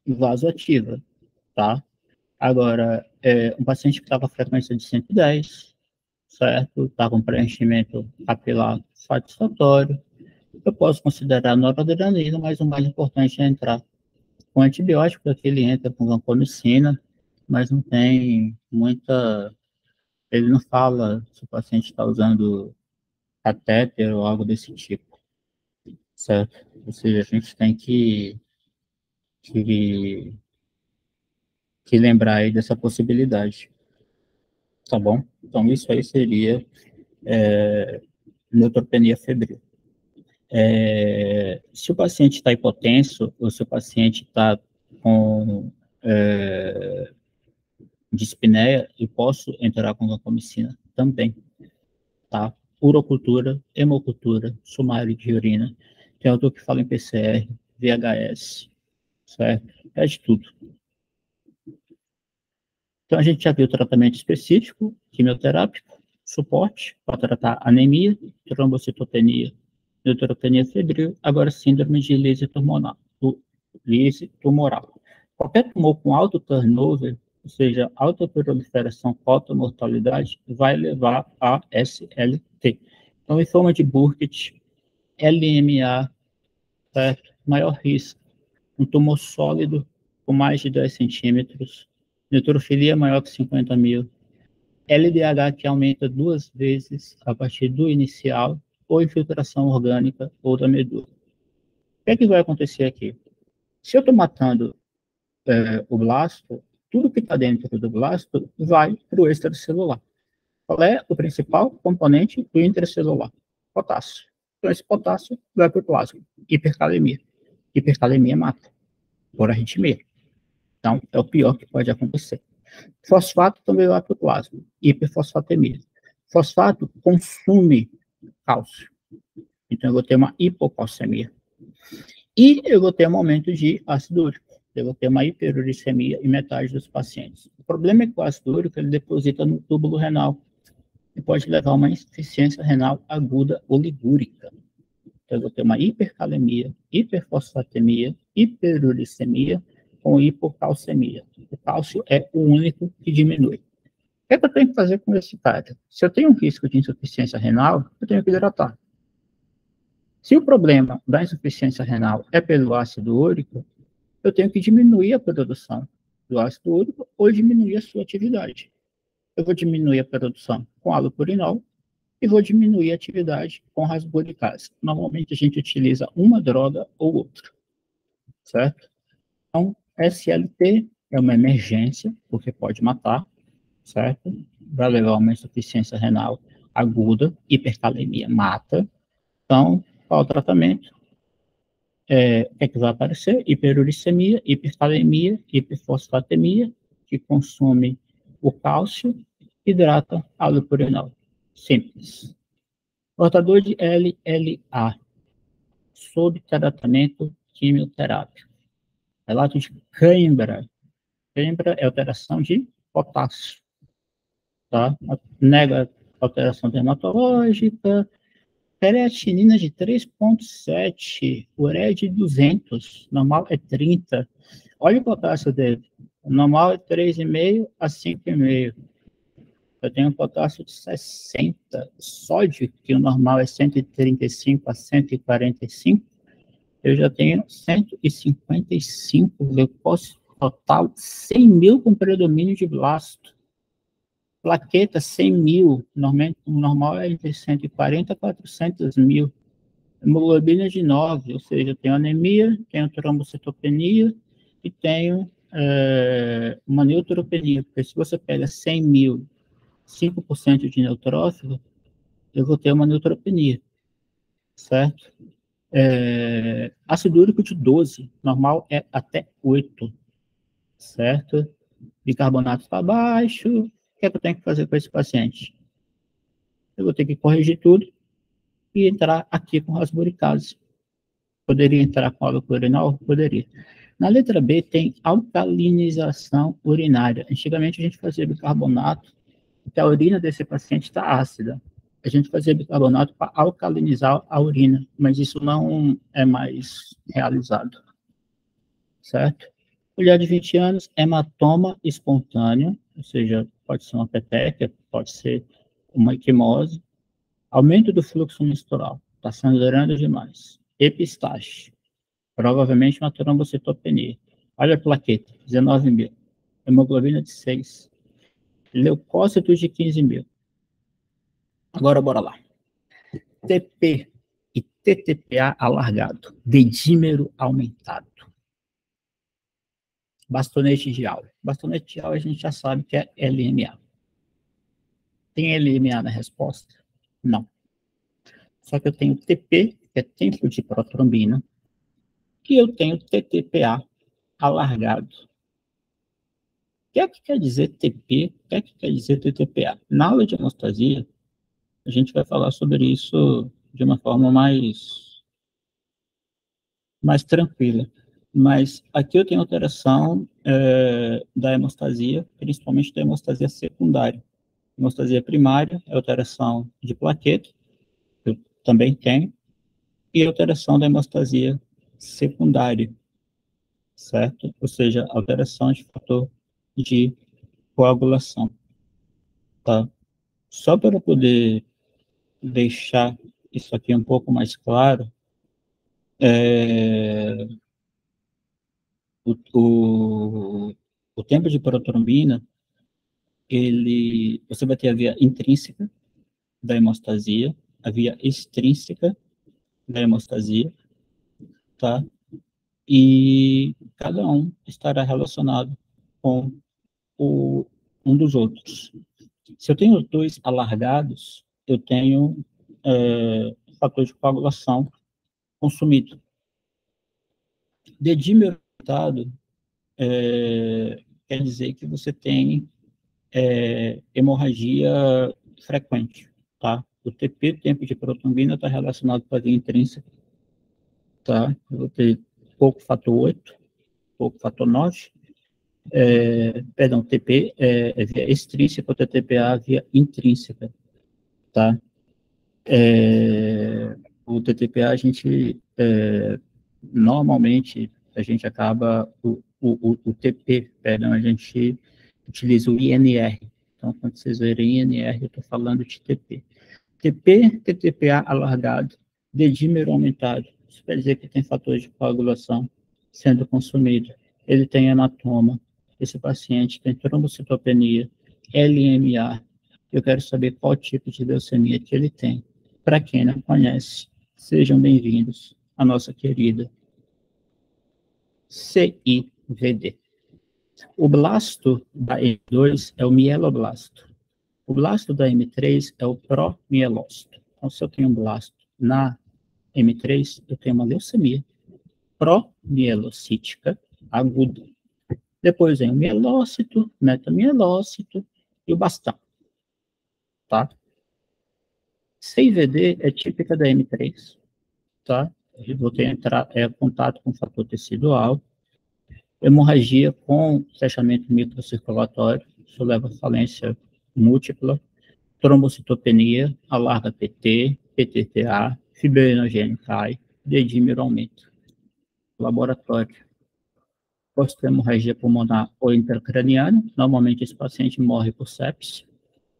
vasoativa, tá? Agora, um paciente que está com a frequência de 110, certo? Está com preenchimento capilar satisfatório, eu posso considerar noradrenalina, mas o mais importante é entrar com antibiótico, porque ele entra com vancomicina, mas não tem muita... Ele não fala se o paciente está usando catéter ou algo desse tipo, certo? Ou seja, a gente tem que, que lembrar aí dessa possibilidade, tá bom? Então, isso aí seria neutropenia febril. Se o paciente está hipotenso, ou se o paciente está com dispneia, eu posso entrar com vancomicina também, tá? Urocultura, hemocultura, sumário de urina, tem outro que fala em PCR, VHS, certo? É de tudo. Então, a gente já viu o tratamento específico, quimioterápico, suporte para tratar anemia, trombocitopenia, neutropenia febril, agora síndrome de lise tumoral. Qualquer tumor com alto turnover, ou seja, alta proliferação com alta mortalidade, vai levar a SLT. Então, em forma de Burkitt, LMA, certo? Maior risco, um tumor sólido com mais de 10 centímetros, neutrofilia maior que 50 mil, LDH que aumenta 2 vezes a partir do inicial, ou infiltração orgânica ou da medula. O que é que vai acontecer aqui? Se eu estou matando o blasto, tudo que está dentro do blasto vai para o extracelular. Qual é o principal componente do intracelular? Potássio. Então, esse potássio vai para o plasma. Hipercalemia. Hipercalemia mata, por arritmia. Então, é o pior que pode acontecer. Fosfato também vai para o plasma. Hiperfosfatemia. Fosfato consome cálcio. Então, eu vou ter uma hipocalcemia. E eu vou ter um aumento de ácido úrico. Eu vou ter uma hiperuricemia em metade dos pacientes. O problema é que o ácido úrico ele deposita no túbulo renal e pode levar a uma insuficiência renal aguda oligúrica. Então, eu vou ter uma hipercalemia, hiperfosfatemia, hiperuricemia com hipocalcemia. O cálcio é o único que diminui. O que é que eu tenho que fazer com esse cara? Se eu tenho um risco de insuficiência renal, eu tenho que hidratar. Se o problema da insuficiência renal é pelo ácido úrico, eu tenho que diminuir a produção do ácido úrico ou diminuir a sua atividade. Eu vou diminuir a produção com halopurinol e vou diminuir a atividade com rasburicase. Normalmente a gente utiliza uma droga ou outra, certo? Então, SLT é uma emergência, porque pode matar, certo? Vai levar a uma insuficiência renal aguda, hipercalemia mata. Então, qual o tratamento? O que é que vai aparecer? Hiperuricemia, hipercalemia, hiperfosfatemia, que consome o cálcio, hidrata halopurinol. Simples. Portador de LLA, sob tratamento quimioterápico. Relato de cãibra. Cãibra é alteração de potássio. Tá? Nega alteração dermatológica. Creatinina de 3,7, ureia de 200, normal é 30. Olha o potássio dele. O normal é 3,5 a 5,5. Eu tenho um potássio de 60. Sódio, que o normal é 135 a 145. Eu já tenho 155. Leucócito total 100 mil com predomínio de blasto. Plaqueta, 100 mil, o normal é entre 140 a 400 mil. Hemoglobina de 9, ou seja, eu tenho anemia, tenho trombocitopenia e tenho uma neutropenia, porque se você pega 100 mil, 5% de neutrófilo, eu vou ter uma neutropenia, certo? Ácido úrico de 12, normal é até 8, certo? Bicarbonato está baixo. O que é que eu tenho que fazer com esse paciente? Eu vou ter que corrigir tudo e entrar aqui com rasburicase. Poderia entrar com halopurinol? Poderia. Na letra B tem alcalinização urinária. Antigamente a gente fazia bicarbonato, porque a urina desse paciente está ácida. A gente fazia bicarbonato para alcalinizar a urina, mas isso não é mais realizado. Certo? Mulher de 20 anos, hematoma espontâneo, ou seja, pode ser uma peteca, pode ser uma equimose, aumento do fluxo menstrual, está sangrando demais, epistaxe, provavelmente uma trombocitopenia. Olha a plaqueta, 19 mil, hemoglobina de 6, leucócitos de 15 mil. Agora, bora lá. TP e TTPA alargado, dedímero aumentado. Bastonete de Auer. Bastonete de Auer a gente já sabe que é LMA. Tem LMA na resposta? Não. Só que eu tenho TP, que é tempo de protrombina, e eu tenho TTPA alargado. O que é que quer dizer TP? O que é que quer dizer TTPA? Na aula de hemostasia, a gente vai falar sobre isso de uma forma mais tranquila. Mas aqui eu tenho alteração da hemostasia, principalmente da hemostasia secundária. Hemostasia primária é alteração de plaqueta, que eu também tenho, e alteração da hemostasia secundária, certo? Ou seja, alteração de fator de coagulação, tá? Só para poder deixar isso aqui um pouco mais claro, o tempo de protrombina, você vai ter a via intrínseca da hemostasia, a via extrínseca da hemostasia, tá? e cada um estará relacionado com um dos outros. Se eu tenho dois alargados, eu tenho fator de coagulação consumido. Dedímero aumentado quer dizer que você tem hemorragia frequente, tá? O TP, tempo de protrombina, está relacionado com a via intrínseca, tá? Eu vou ter pouco fator 8, pouco fator 9, perdão, TP é via extrínseca, outra TPA via intrínseca, tá? O TTPA, a gente, normalmente, a gente acaba, o TP, perdão, a gente utiliza o INR. Então, quando vocês verem INR, eu estou falando de TP. TP, TTPA alargado, dedímero aumentado. Isso quer dizer que tem fatores de coagulação sendo consumido. Ele tem hematoma. Esse paciente tem trombocitopenia, LMA. Eu quero saber qual tipo de leucemia que ele tem. Para quem não conhece, sejam bem-vindos à nossa querida CIVD. O blasto da M2 é o mieloblasto. O blasto da M3 é o promielócito. Então, se eu tenho um blasto na M3, eu tenho uma leucemia promielocítica aguda. Depois vem o mielócito, metamielócito e o bastão. Tá? CIVD é típica da M3. Tá? Eu vou ter contato com fator tecidual, hemorragia com fechamento microcirculatório, isso leva a falência múltipla, trombocitopenia, alarga PT, PTTA, fibrinogênio cai, dedímero aumenta. Laboratório. Posso ter hemorragia pulmonar ou intracraniana, normalmente esse paciente morre por sepsis,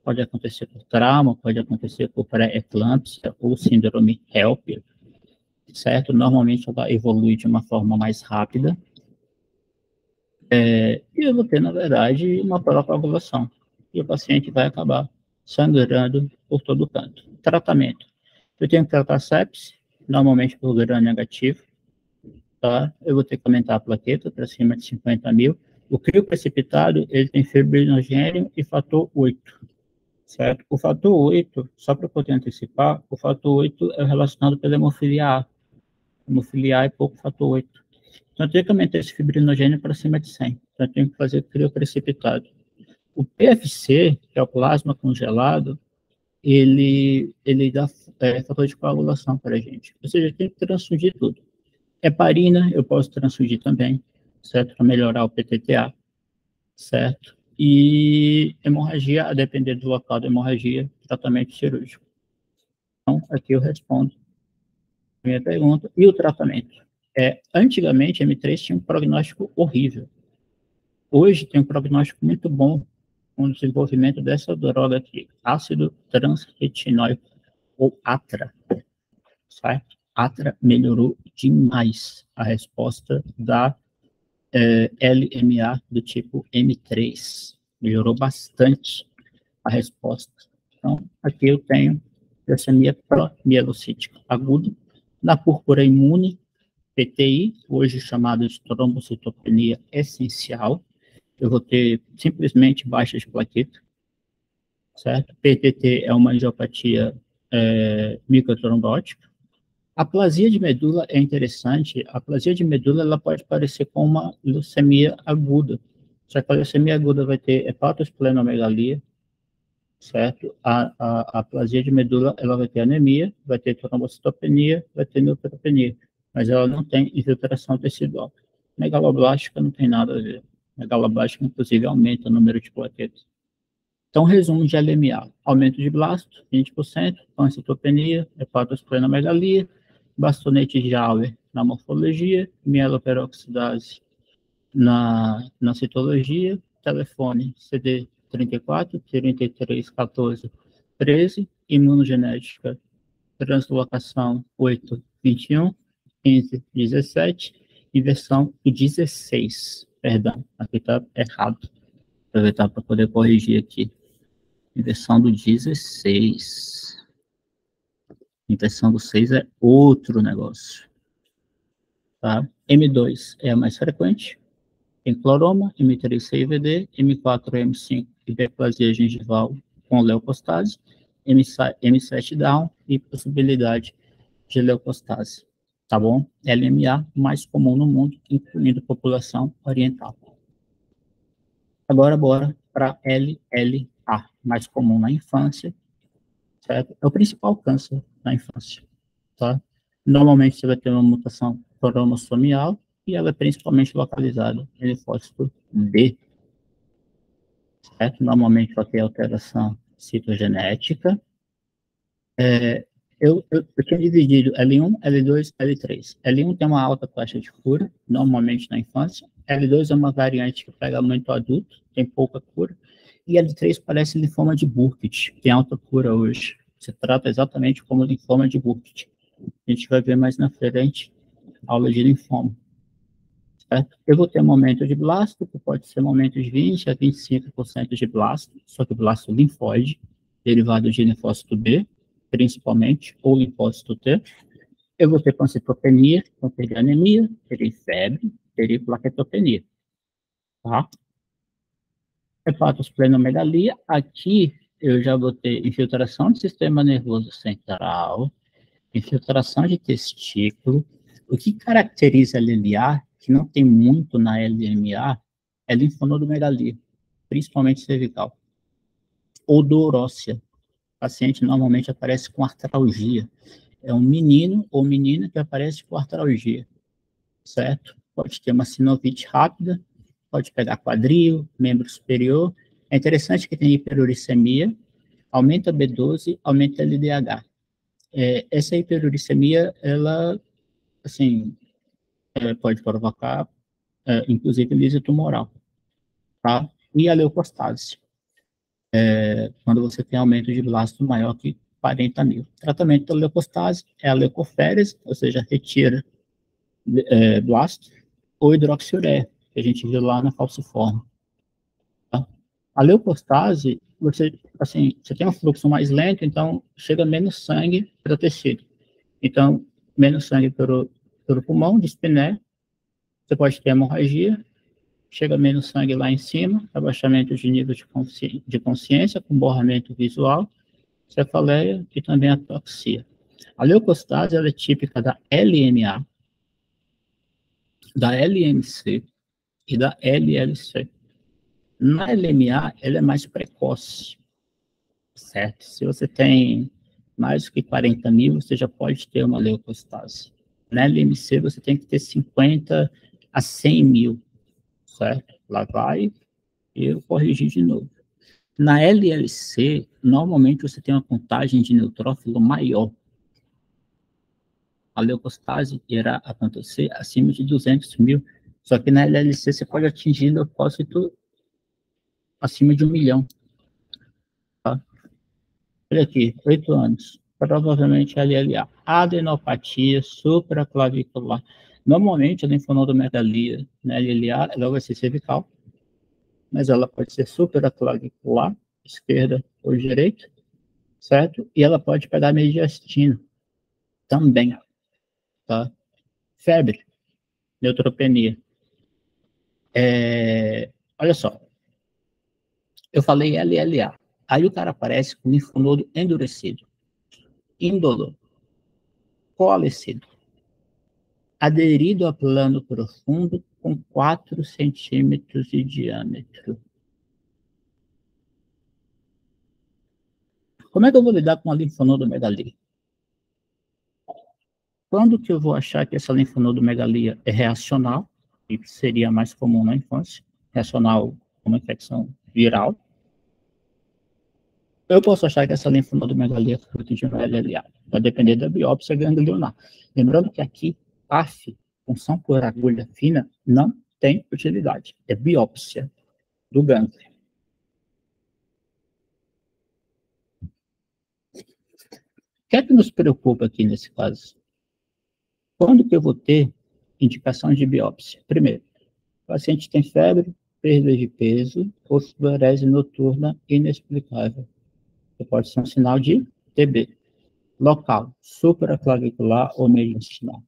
pode acontecer por trauma, pode acontecer por pré-eclâmpsia ou síndrome HELP, certo? Normalmente ela evolui de uma forma mais rápida, e eu vou ter, na verdade, uma procoagulação, e o paciente vai acabar sangrando por todo canto. Tratamento. Eu tenho que tratar sepsis, normalmente por gram negativo, tá? Eu vou ter que aumentar a plaqueta para cima de 50 mil. O crio precipitado, ele tem fibrinogênio e fator 8, certo? O fator 8, só para poder antecipar, o fator 8 é relacionado pela hemofilia A. Hemofilia A é pouco fator 8. Então, eu tenho que aumentar esse fibrinogênio para cima de 100. Então, eu tenho que fazer crio precipitado. O PFC, que é o plasma congelado, ele dá fator de coagulação para a gente. Ou seja, tem que transfundir tudo. Heparina, eu posso transfundir também, certo? Para melhorar o PTTA, certo? E hemorragia, a depender do local da hemorragia, tratamento cirúrgico. Então, aqui eu respondo a minha pergunta. E o tratamento? Antigamente, a M3 tinha um prognóstico horrível. Hoje tem um prognóstico muito bom com o desenvolvimento dessa droga aqui, ácido transretinóico, ou ATRA, certo? ATRA melhorou demais a resposta da LMA do tipo M3. Melhorou bastante a resposta. Então, aqui eu tenho leucemia promielocítica aguda, na púrpura imune, PTI, hoje chamado de trombocitopenia essencial. Eu vou ter simplesmente baixa de plaqueta, certo? PTT é uma angiopatia microtrombótica. A aplasia de medula é interessante. A aplasia de medula ela pode parecer com uma leucemia aguda. Só que a leucemia aguda vai ter hepatosplenomegalia, certo? A aplasia de medula ela vai ter anemia, vai ter trombocitopenia, vai ter neutropenia, mas ela não tem infiltração tecidual. Megaloblástica não tem nada a ver. Megaloblástica, inclusive, aumenta o número de plaquetas. Então, resumo de LMA: aumento de blasto, 20%, pancitopenia, hepatosplenomegalia, bastonete de Auer na morfologia, mieloperoxidase na citologia, telefone CD 34, 33, 14, 13, imunogenética, translocação 8, 21, 15, 17, inversão 16. Perdão, aqui está errado. Aproveitar para poder corrigir aqui. Inversão do 16. Inversão do 6 é outro negócio. tá? M2 é a mais frequente, tem cloroma, M3 CIVD, M4 M5 hiperplasia gengival com leucostase, M7 Down e possibilidade de leucostase, tá bom? LMA mais comum no mundo, incluindo população oriental. Agora, bora para LLA, mais comum na infância, certo? É o principal câncer na infância, tá? Normalmente você vai ter uma mutação cromossomial e ela é principalmente localizada no linfócito B, certo? Normalmente vai ter alteração citogenética. Eu tinha dividido L1, L2, L3. L1 tem uma alta taxa de cura, normalmente na infância. L2 é uma variante que pega muito adulto, tem pouca cura. E L3 parece linfoma de Burkitt, tem alta cura hoje. Se trata exatamente como linfoma de Burkitt. A gente vai ver mais na frente aula de linfoma. Certo? Eu vou ter um aumento de blasto, que pode ser um aumento de 20% a 25% de blasto, só que blasto linfóide, derivado de linfócito B, principalmente, ou linfócito T. Eu vou ter pancitopenia, então teria anemia, teria febre, teria plaquetopenia. Tá? Hepatosplenomegalia, aqui eu já vou ter infiltração do sistema nervoso central, infiltração de testículo. O que caracteriza a LLA, que não tem muito na LMA, é linfonodomegalia, principalmente cervical. Odorócia. O paciente normalmente aparece com artralgia. É um menino ou menina que aparece com artralgia, certo? Pode ter uma sinovite rápida, pode pegar quadril, membro superior. É interessante que tem hiperuricemia, aumenta B12, aumenta LDH. Essa hiperuricemia, ela, assim, pode provocar, inclusive, lise tumoral, tá? E a leucostase, quando você tem aumento de blasto maior que 40 mil. O tratamento da leucostase é a leucoférese, ou seja, retira blasto, ou hidroxiureia, que a gente viu lá na falciforme. Tá? A leucostase, você tem um fluxo mais lento, então chega menos sangue para o tecido. Então, menos sangue pelo pulmão, dispneia, você pode ter hemorragia, chega menos sangue lá em cima, abaixamento de nível de consciência, com borramento visual, cefaleia e também ataxia. A leucostase ela é típica da LMA, da LMC e da LLC. Na LMA, ela é mais precoce, certo? Se você tem mais do que 40 mil, você já pode ter uma leucostase. Na LMC, você tem que ter 50 a 100 mil, certo? Lá vai e eu corrigi de novo. Na LLC, normalmente você tem uma contagem de neutrófilo maior. A leucostase irá acontecer acima de 200 mil, só que na LLC você pode atingir leucócito acima de 1 milhão. Tá? Olha aqui, 8 anos. Provavelmente LLA. Adenopatia supraclavicular. Normalmente a linfonodomegalia na LLA ela vai ser cervical, mas ela pode ser supraclavicular, esquerda ou direita, certo? E ela pode pegar mediastino também, tá? Febre, neutropenia. Olha só, eu falei LLA. Aí o cara aparece com linfonodo endurecido, indolor, coalescido, aderido a plano profundo com 4 centímetros de diâmetro. Como é que eu vou lidar com a linfonodomegalia? Quando que eu vou achar que essa linfonodomegalia é reacional, e seria mais comum na infância, reacional como infecção viral? Eu posso achar que essa linfonodomegalia é fruto de uma LLA, vai depender da biópsia ganglionar. Lembrando que aqui, PAF, punção por agulha fina, não tem utilidade, é biópsia do gânglio. O que é que nos preocupa aqui nesse caso? Quando que eu vou ter indicação de biópsia? Primeiro, o paciente tem febre, perda de peso ou sudorese noturna inexplicável. Que pode ser um sinal de TB. Local, supraclavicular ou mediastinal.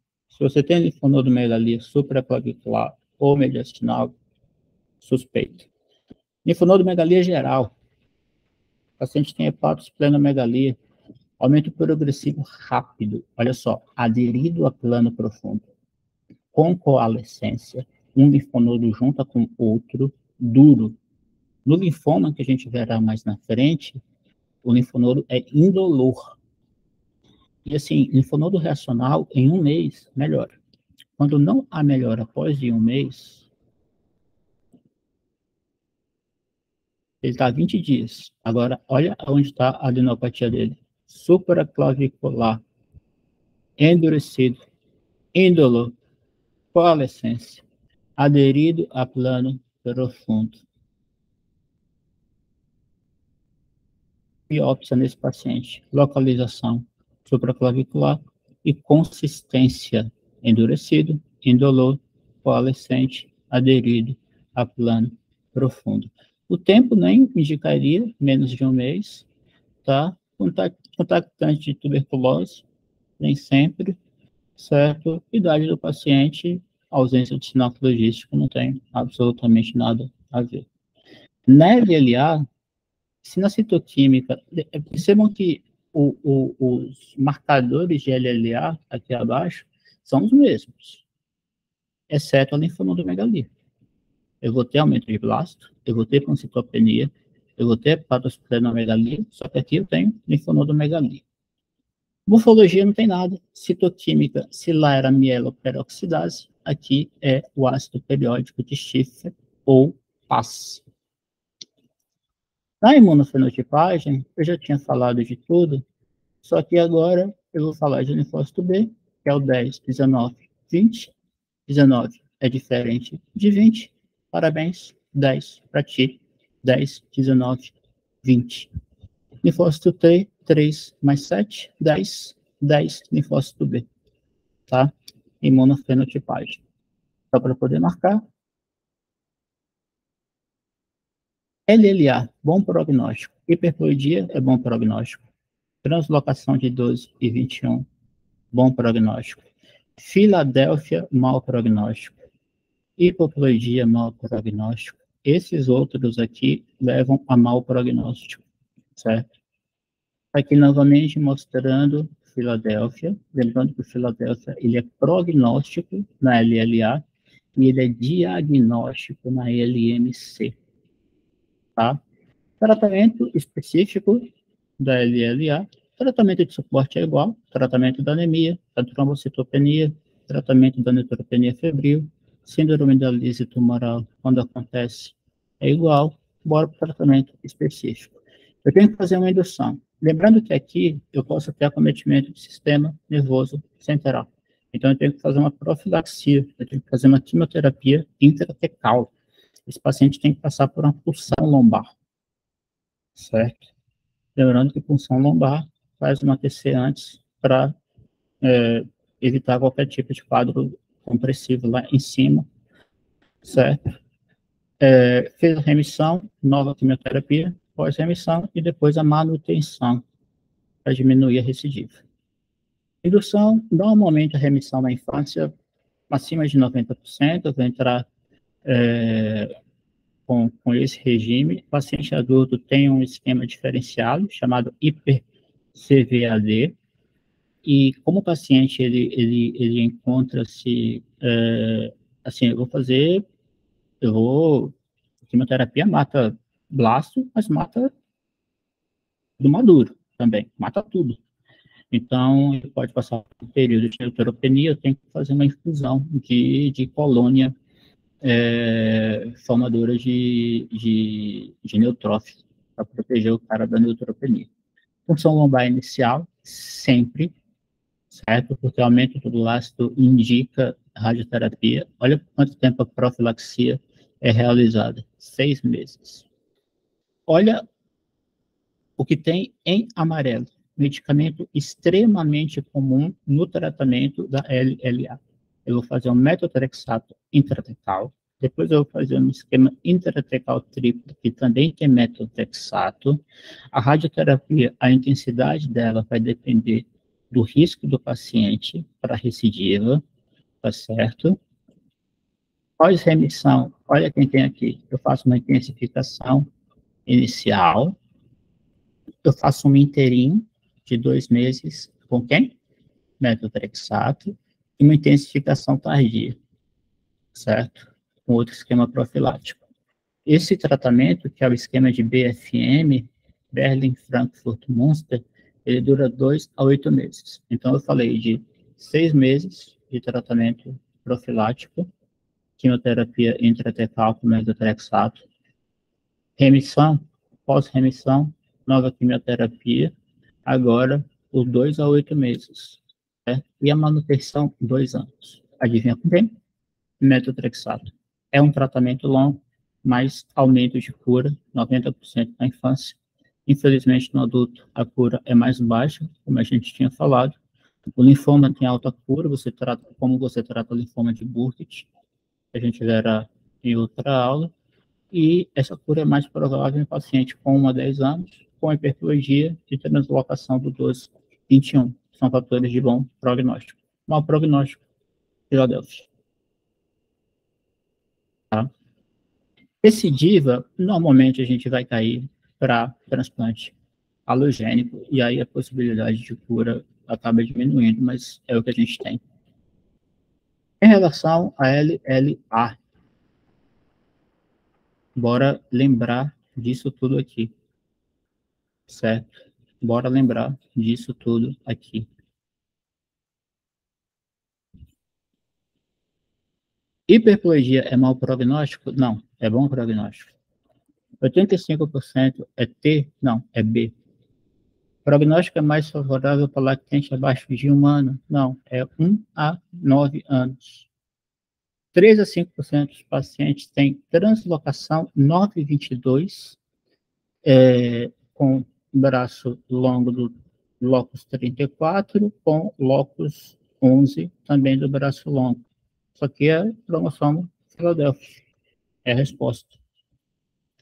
você tem linfonodomegalia supraclavicular ou mediastinal, suspeito. Linfonodomegalia geral. O paciente tem hepatosplenomegalia, aumento progressivo rápido, olha só, aderido a plano profundo, com coalescência, um linfonodo junto com outro, duro. No linfoma, que a gente verá mais na frente, o linfonodo é indolor. E assim, linfonodo reacional, em um mês, melhora. Quando não há melhora após de um mês, ele está 20 dias. Agora, olha onde está a adenopatia dele. Supraclavicular, endurecido, indolor, coalescência, aderido a plano profundo. Biópsia nesse paciente, localização supraclavicular e consistência, endurecido, indolor, coalescente, aderido a plano profundo. O tempo nem indicaria menos de um mês, tá? Contactante de tuberculose, nem sempre, certo? Idade do paciente, ausência de sinal flogístico, não tem absolutamente nada a ver. Na LLA, se na citoquímica, percebam que os marcadores de LLA aqui abaixo são os mesmos, exceto a linfonodomegalia. Eu vou ter aumento de blasto, eu vou ter pancitopenia, eu vou ter hepatosplenomegalia, só que aqui eu tenho linfonodomegalia. Morfologia não tem nada, citoquímica, se lá era mieloperoxidase, aqui é o ácido periódico de Schiffer ou PAS. Na imunofenotipagem, eu já tinha falado de tudo, só que agora eu vou falar de linfócito B, que é o 10, 19, 20. 19 é diferente de 20. Parabéns, 10 para ti. 10, 19, 20. Linfócito T, 3 mais 7, 10. 10, linfócito B. Tá? Imunofenotipagem. Só para poder marcar. LLA, bom prognóstico. Hiperploidia é bom prognóstico. Translocação de 12 e 21, bom prognóstico. Filadélfia, mau prognóstico. Hipoploidia, mau prognóstico. Esses outros aqui levam a mau prognóstico, certo? Aqui novamente mostrando Filadélfia. Lembrando que o Filadélfia ele é prognóstico na LLA e ele é diagnóstico na LMC. Tá? Tratamento específico da LLA, tratamento de suporte é igual, tratamento da anemia, da trombocitopenia, tratamento da neutropenia febril, síndrome da lise tumoral, quando acontece, é igual, bora para o tratamento específico. Eu tenho que fazer uma indução. Lembrando que aqui eu posso ter acometimento do sistema nervoso central. Então eu tenho que fazer uma profilaxia, eu tenho que fazer uma quimioterapia intratecal. Esse paciente tem que passar por uma punção lombar, certo? Lembrando que punção lombar faz uma TC antes para evitar qualquer tipo de quadro compressivo lá em cima, certo? Fez a remissão, nova quimioterapia, pós-remissão e depois a manutenção para diminuir a recidiva. Indução, normalmente a remissão na infância acima de 90%, eu vou entrar com esse regime. O paciente adulto tem um esquema diferenciado, chamado hiper-CVAD, e como o paciente ele encontra-se, assim, quimioterapia mata blasto, mas mata do maduro também, mata tudo. Então, ele pode passar por um período de neutropenia, eu tenho que fazer uma infusão de colônia formadora de neutrófilo, para proteger o cara da neutropenia. Função lombar inicial, sempre, certo? Porque o aumento do blasto indica radioterapia. Olha por quanto tempo a profilaxia é realizada. 6 meses. Olha o que tem em amarelo. Medicamento extremamente comum no tratamento da LLA. Eu vou fazer um metotrexato intratecal, depois eu vou fazer um esquema intratecal triplo, que também tem metotrexato. A radioterapia, a intensidade dela vai depender do risco do paciente para recidiva. tá certo? Pós-remissão, olha quem tem aqui. Eu faço uma intensificação inicial, eu faço um interim de 2 meses com quem? Metotrexato, e uma intensificação tardia, certo? Com outro esquema profilático. Esse tratamento, que é o esquema de BFM, Berlin Frankfurt Munster, ele dura 2 a 8 meses. Então, eu falei de 6 meses de tratamento profilático, quimioterapia intratecal com metotrexato, remissão, pós-remissão, nova quimioterapia, agora por 2 a 8 meses. Né? E a manutenção, 2 anos. Adivinha com quem? Metotrexato. É um tratamento longo, mas aumento de cura, 90% na infância. Infelizmente, no adulto, a cura é mais baixa, como a gente tinha falado. O linfoma tem alta cura, você trata, como você trata o linfoma de Burkitt, que a gente verá em outra aula, e essa cura é mais provável em paciente com 1 a 10 anos, com hiperplasia e translocação do 12-21. São fatores de bom prognóstico. Mau prognóstico, Filadélfia. Tá? Recidiva, normalmente a gente vai cair para transplante alogênico, e aí a possibilidade de cura acaba diminuindo, mas é o que a gente tem. Em relação a LLA, bora lembrar disso tudo aqui, certo? Bora lembrar disso tudo aqui. Hiperplasia é mau prognóstico? Não, é bom prognóstico. 85% é T? Não, é B. Prognóstico é mais favorável para lactente abaixo de 1 ano? Não, é 1 a 9 anos. 3 a 5% dos pacientes têm translocação 922, com braço longo do locus 34, com locus 11 também do braço longo. Isso aqui é cromossomo Filadélfia. É a resposta.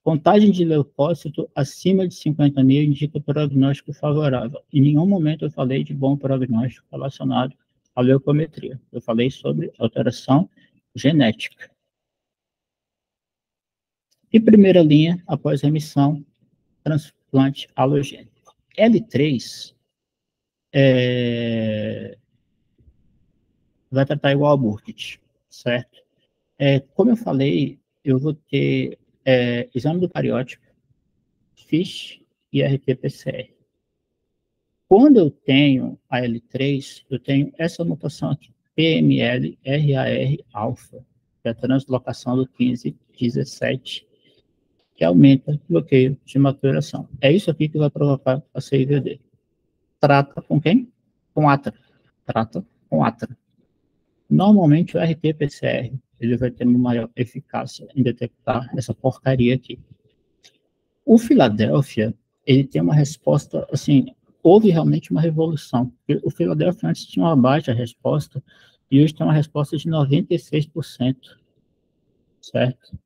Contagem de leucócito acima de 50 mil indica prognóstico favorável. Em nenhum momento eu falei de bom prognóstico relacionado à leucometria. Eu falei sobre alteração genética. E primeira linha, após remissão, transplante alogênico. L3 vai tratar igual a Burkitt, certo? Como eu falei, eu vou ter exame do cariótipo, FISH e RT-PCR. Quando eu tenho a L3, eu tenho essa mutação aqui, PML-RAR-alfa, que é a translocação do 15-17, que aumenta o bloqueio de maturação. É isso aqui que vai provocar a CIVD. Trata com quem? Com ATRA. Trata com ATRA. Normalmente o RT-PCR ele vai ter uma maior eficácia em detectar essa porcaria aqui. O Filadélfia, ele tem uma resposta, assim, houve realmente uma revolução. O Filadélfia antes tinha uma baixa resposta e hoje tem uma resposta de 96%, certo?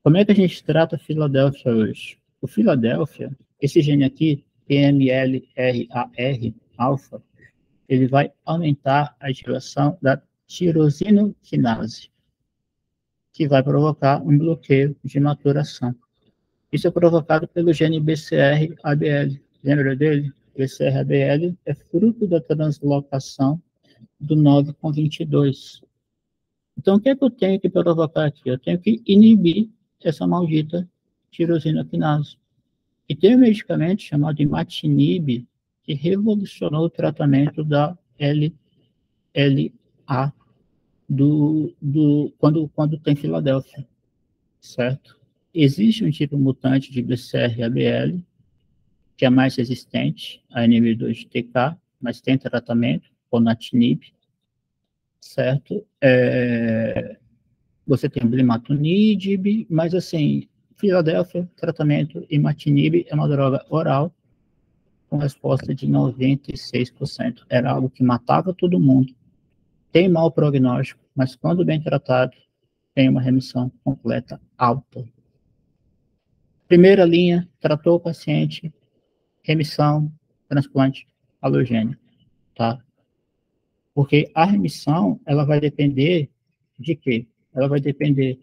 Como é que a gente trata a Filadélfia hoje? O Filadélfia, esse gene aqui, PMLRAR, alfa, ele vai aumentar a ativação da tirosinoquinase, que vai provocar um bloqueio de maturação. Isso é provocado pelo gene BCR-ABL. Lembra dele? BCR-ABL é fruto da translocação do 9 com 22. Então, o que é que eu tenho que provocar aqui? Eu tenho que inibir essa maldita tirosinoquinase. E tem um medicamento chamado imatinib, que revolucionou o tratamento da LLA quando tem Filadélfia, certo? Existe um tipo mutante de BCR-ABL, que é mais resistente a inibidor de TK, mas tem tratamento, ponatinib, certo? Você tem blimatunib, mas assim, Filadélfia, tratamento imatinib é uma droga oral com resposta de 96%. Era algo que matava todo mundo. Tem mau prognóstico, mas quando bem tratado, tem uma remissão completa alta. Primeira linha, tratou o paciente, remissão, transplante alogênico, tá? Porque a remissão, ela vai depender de quê? Ela vai depender...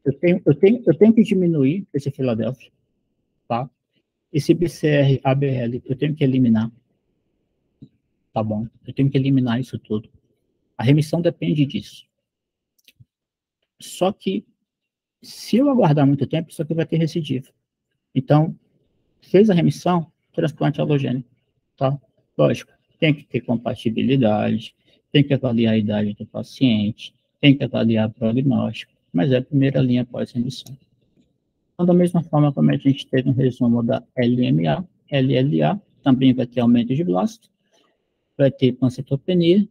Eu tenho que diminuir esse Filadélfia, tá? Esse BCR, ABL, eu tenho que eliminar, tá bom? Eu tenho que eliminar isso tudo. A remissão depende disso. Só que, se eu aguardar muito tempo, isso aqui vai ter recidiva. Então, fez a remissão, transplante halogênico, tá? Lógico, tem que ter compatibilidade, tem que avaliar a idade do paciente, tem que avaliar o prognóstico, mas é a primeira linha pós-remissão. Então, da mesma forma como a gente teve um resumo da LMA, LLA, também vai ter aumento de blasto, vai ter pancitopenia,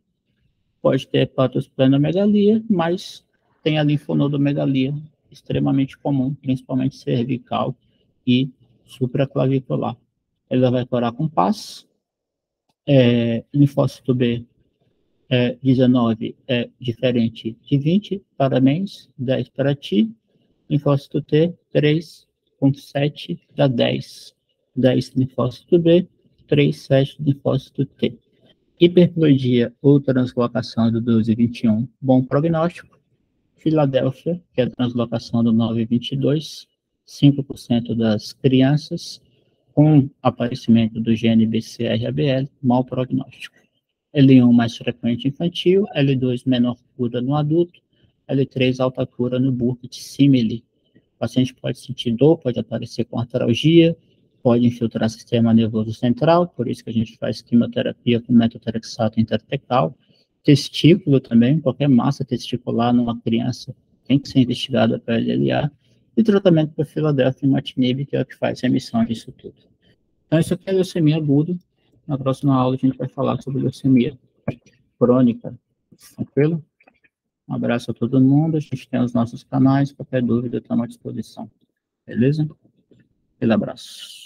pode ter hepatosplenomegalia, mas tem a linfonodomegalia, extremamente comum, principalmente cervical e supraclavicular. Ela vai curar com PAS, linfócito B 19 é diferente de 20, parabéns, 10 para ti, linfócito T 3,7 dá 10, 10 linfócito B, 3,7 linfócito T. Hiperploidia ou translocação do 12,21, bom prognóstico. Filadélfia, que é a translocação do 9,22, 5% das crianças, com aparecimento do gene BCR-ABL, mau prognóstico. L1 mais frequente infantil, L2 menor cura no adulto, L3 alta cura no Burkitt simile. O paciente pode sentir dor, pode aparecer com artralgia, pode infiltrar o sistema nervoso central, por isso que a gente faz quimioterapia com metotrexato intertecal. Testículo também, qualquer massa testicular numa criança tem que ser investigada para LLA. E tratamento para Filadélfia e Imatinib, que é o que faz a remissão disso tudo. Então, isso aqui é leucemia aguda. Na próxima aula, a gente vai falar sobre leucemia crônica. Tranquilo? Um abraço a todo mundo. A gente tem os nossos canais. Qualquer dúvida, estamos à disposição. Beleza? Aquele abraço.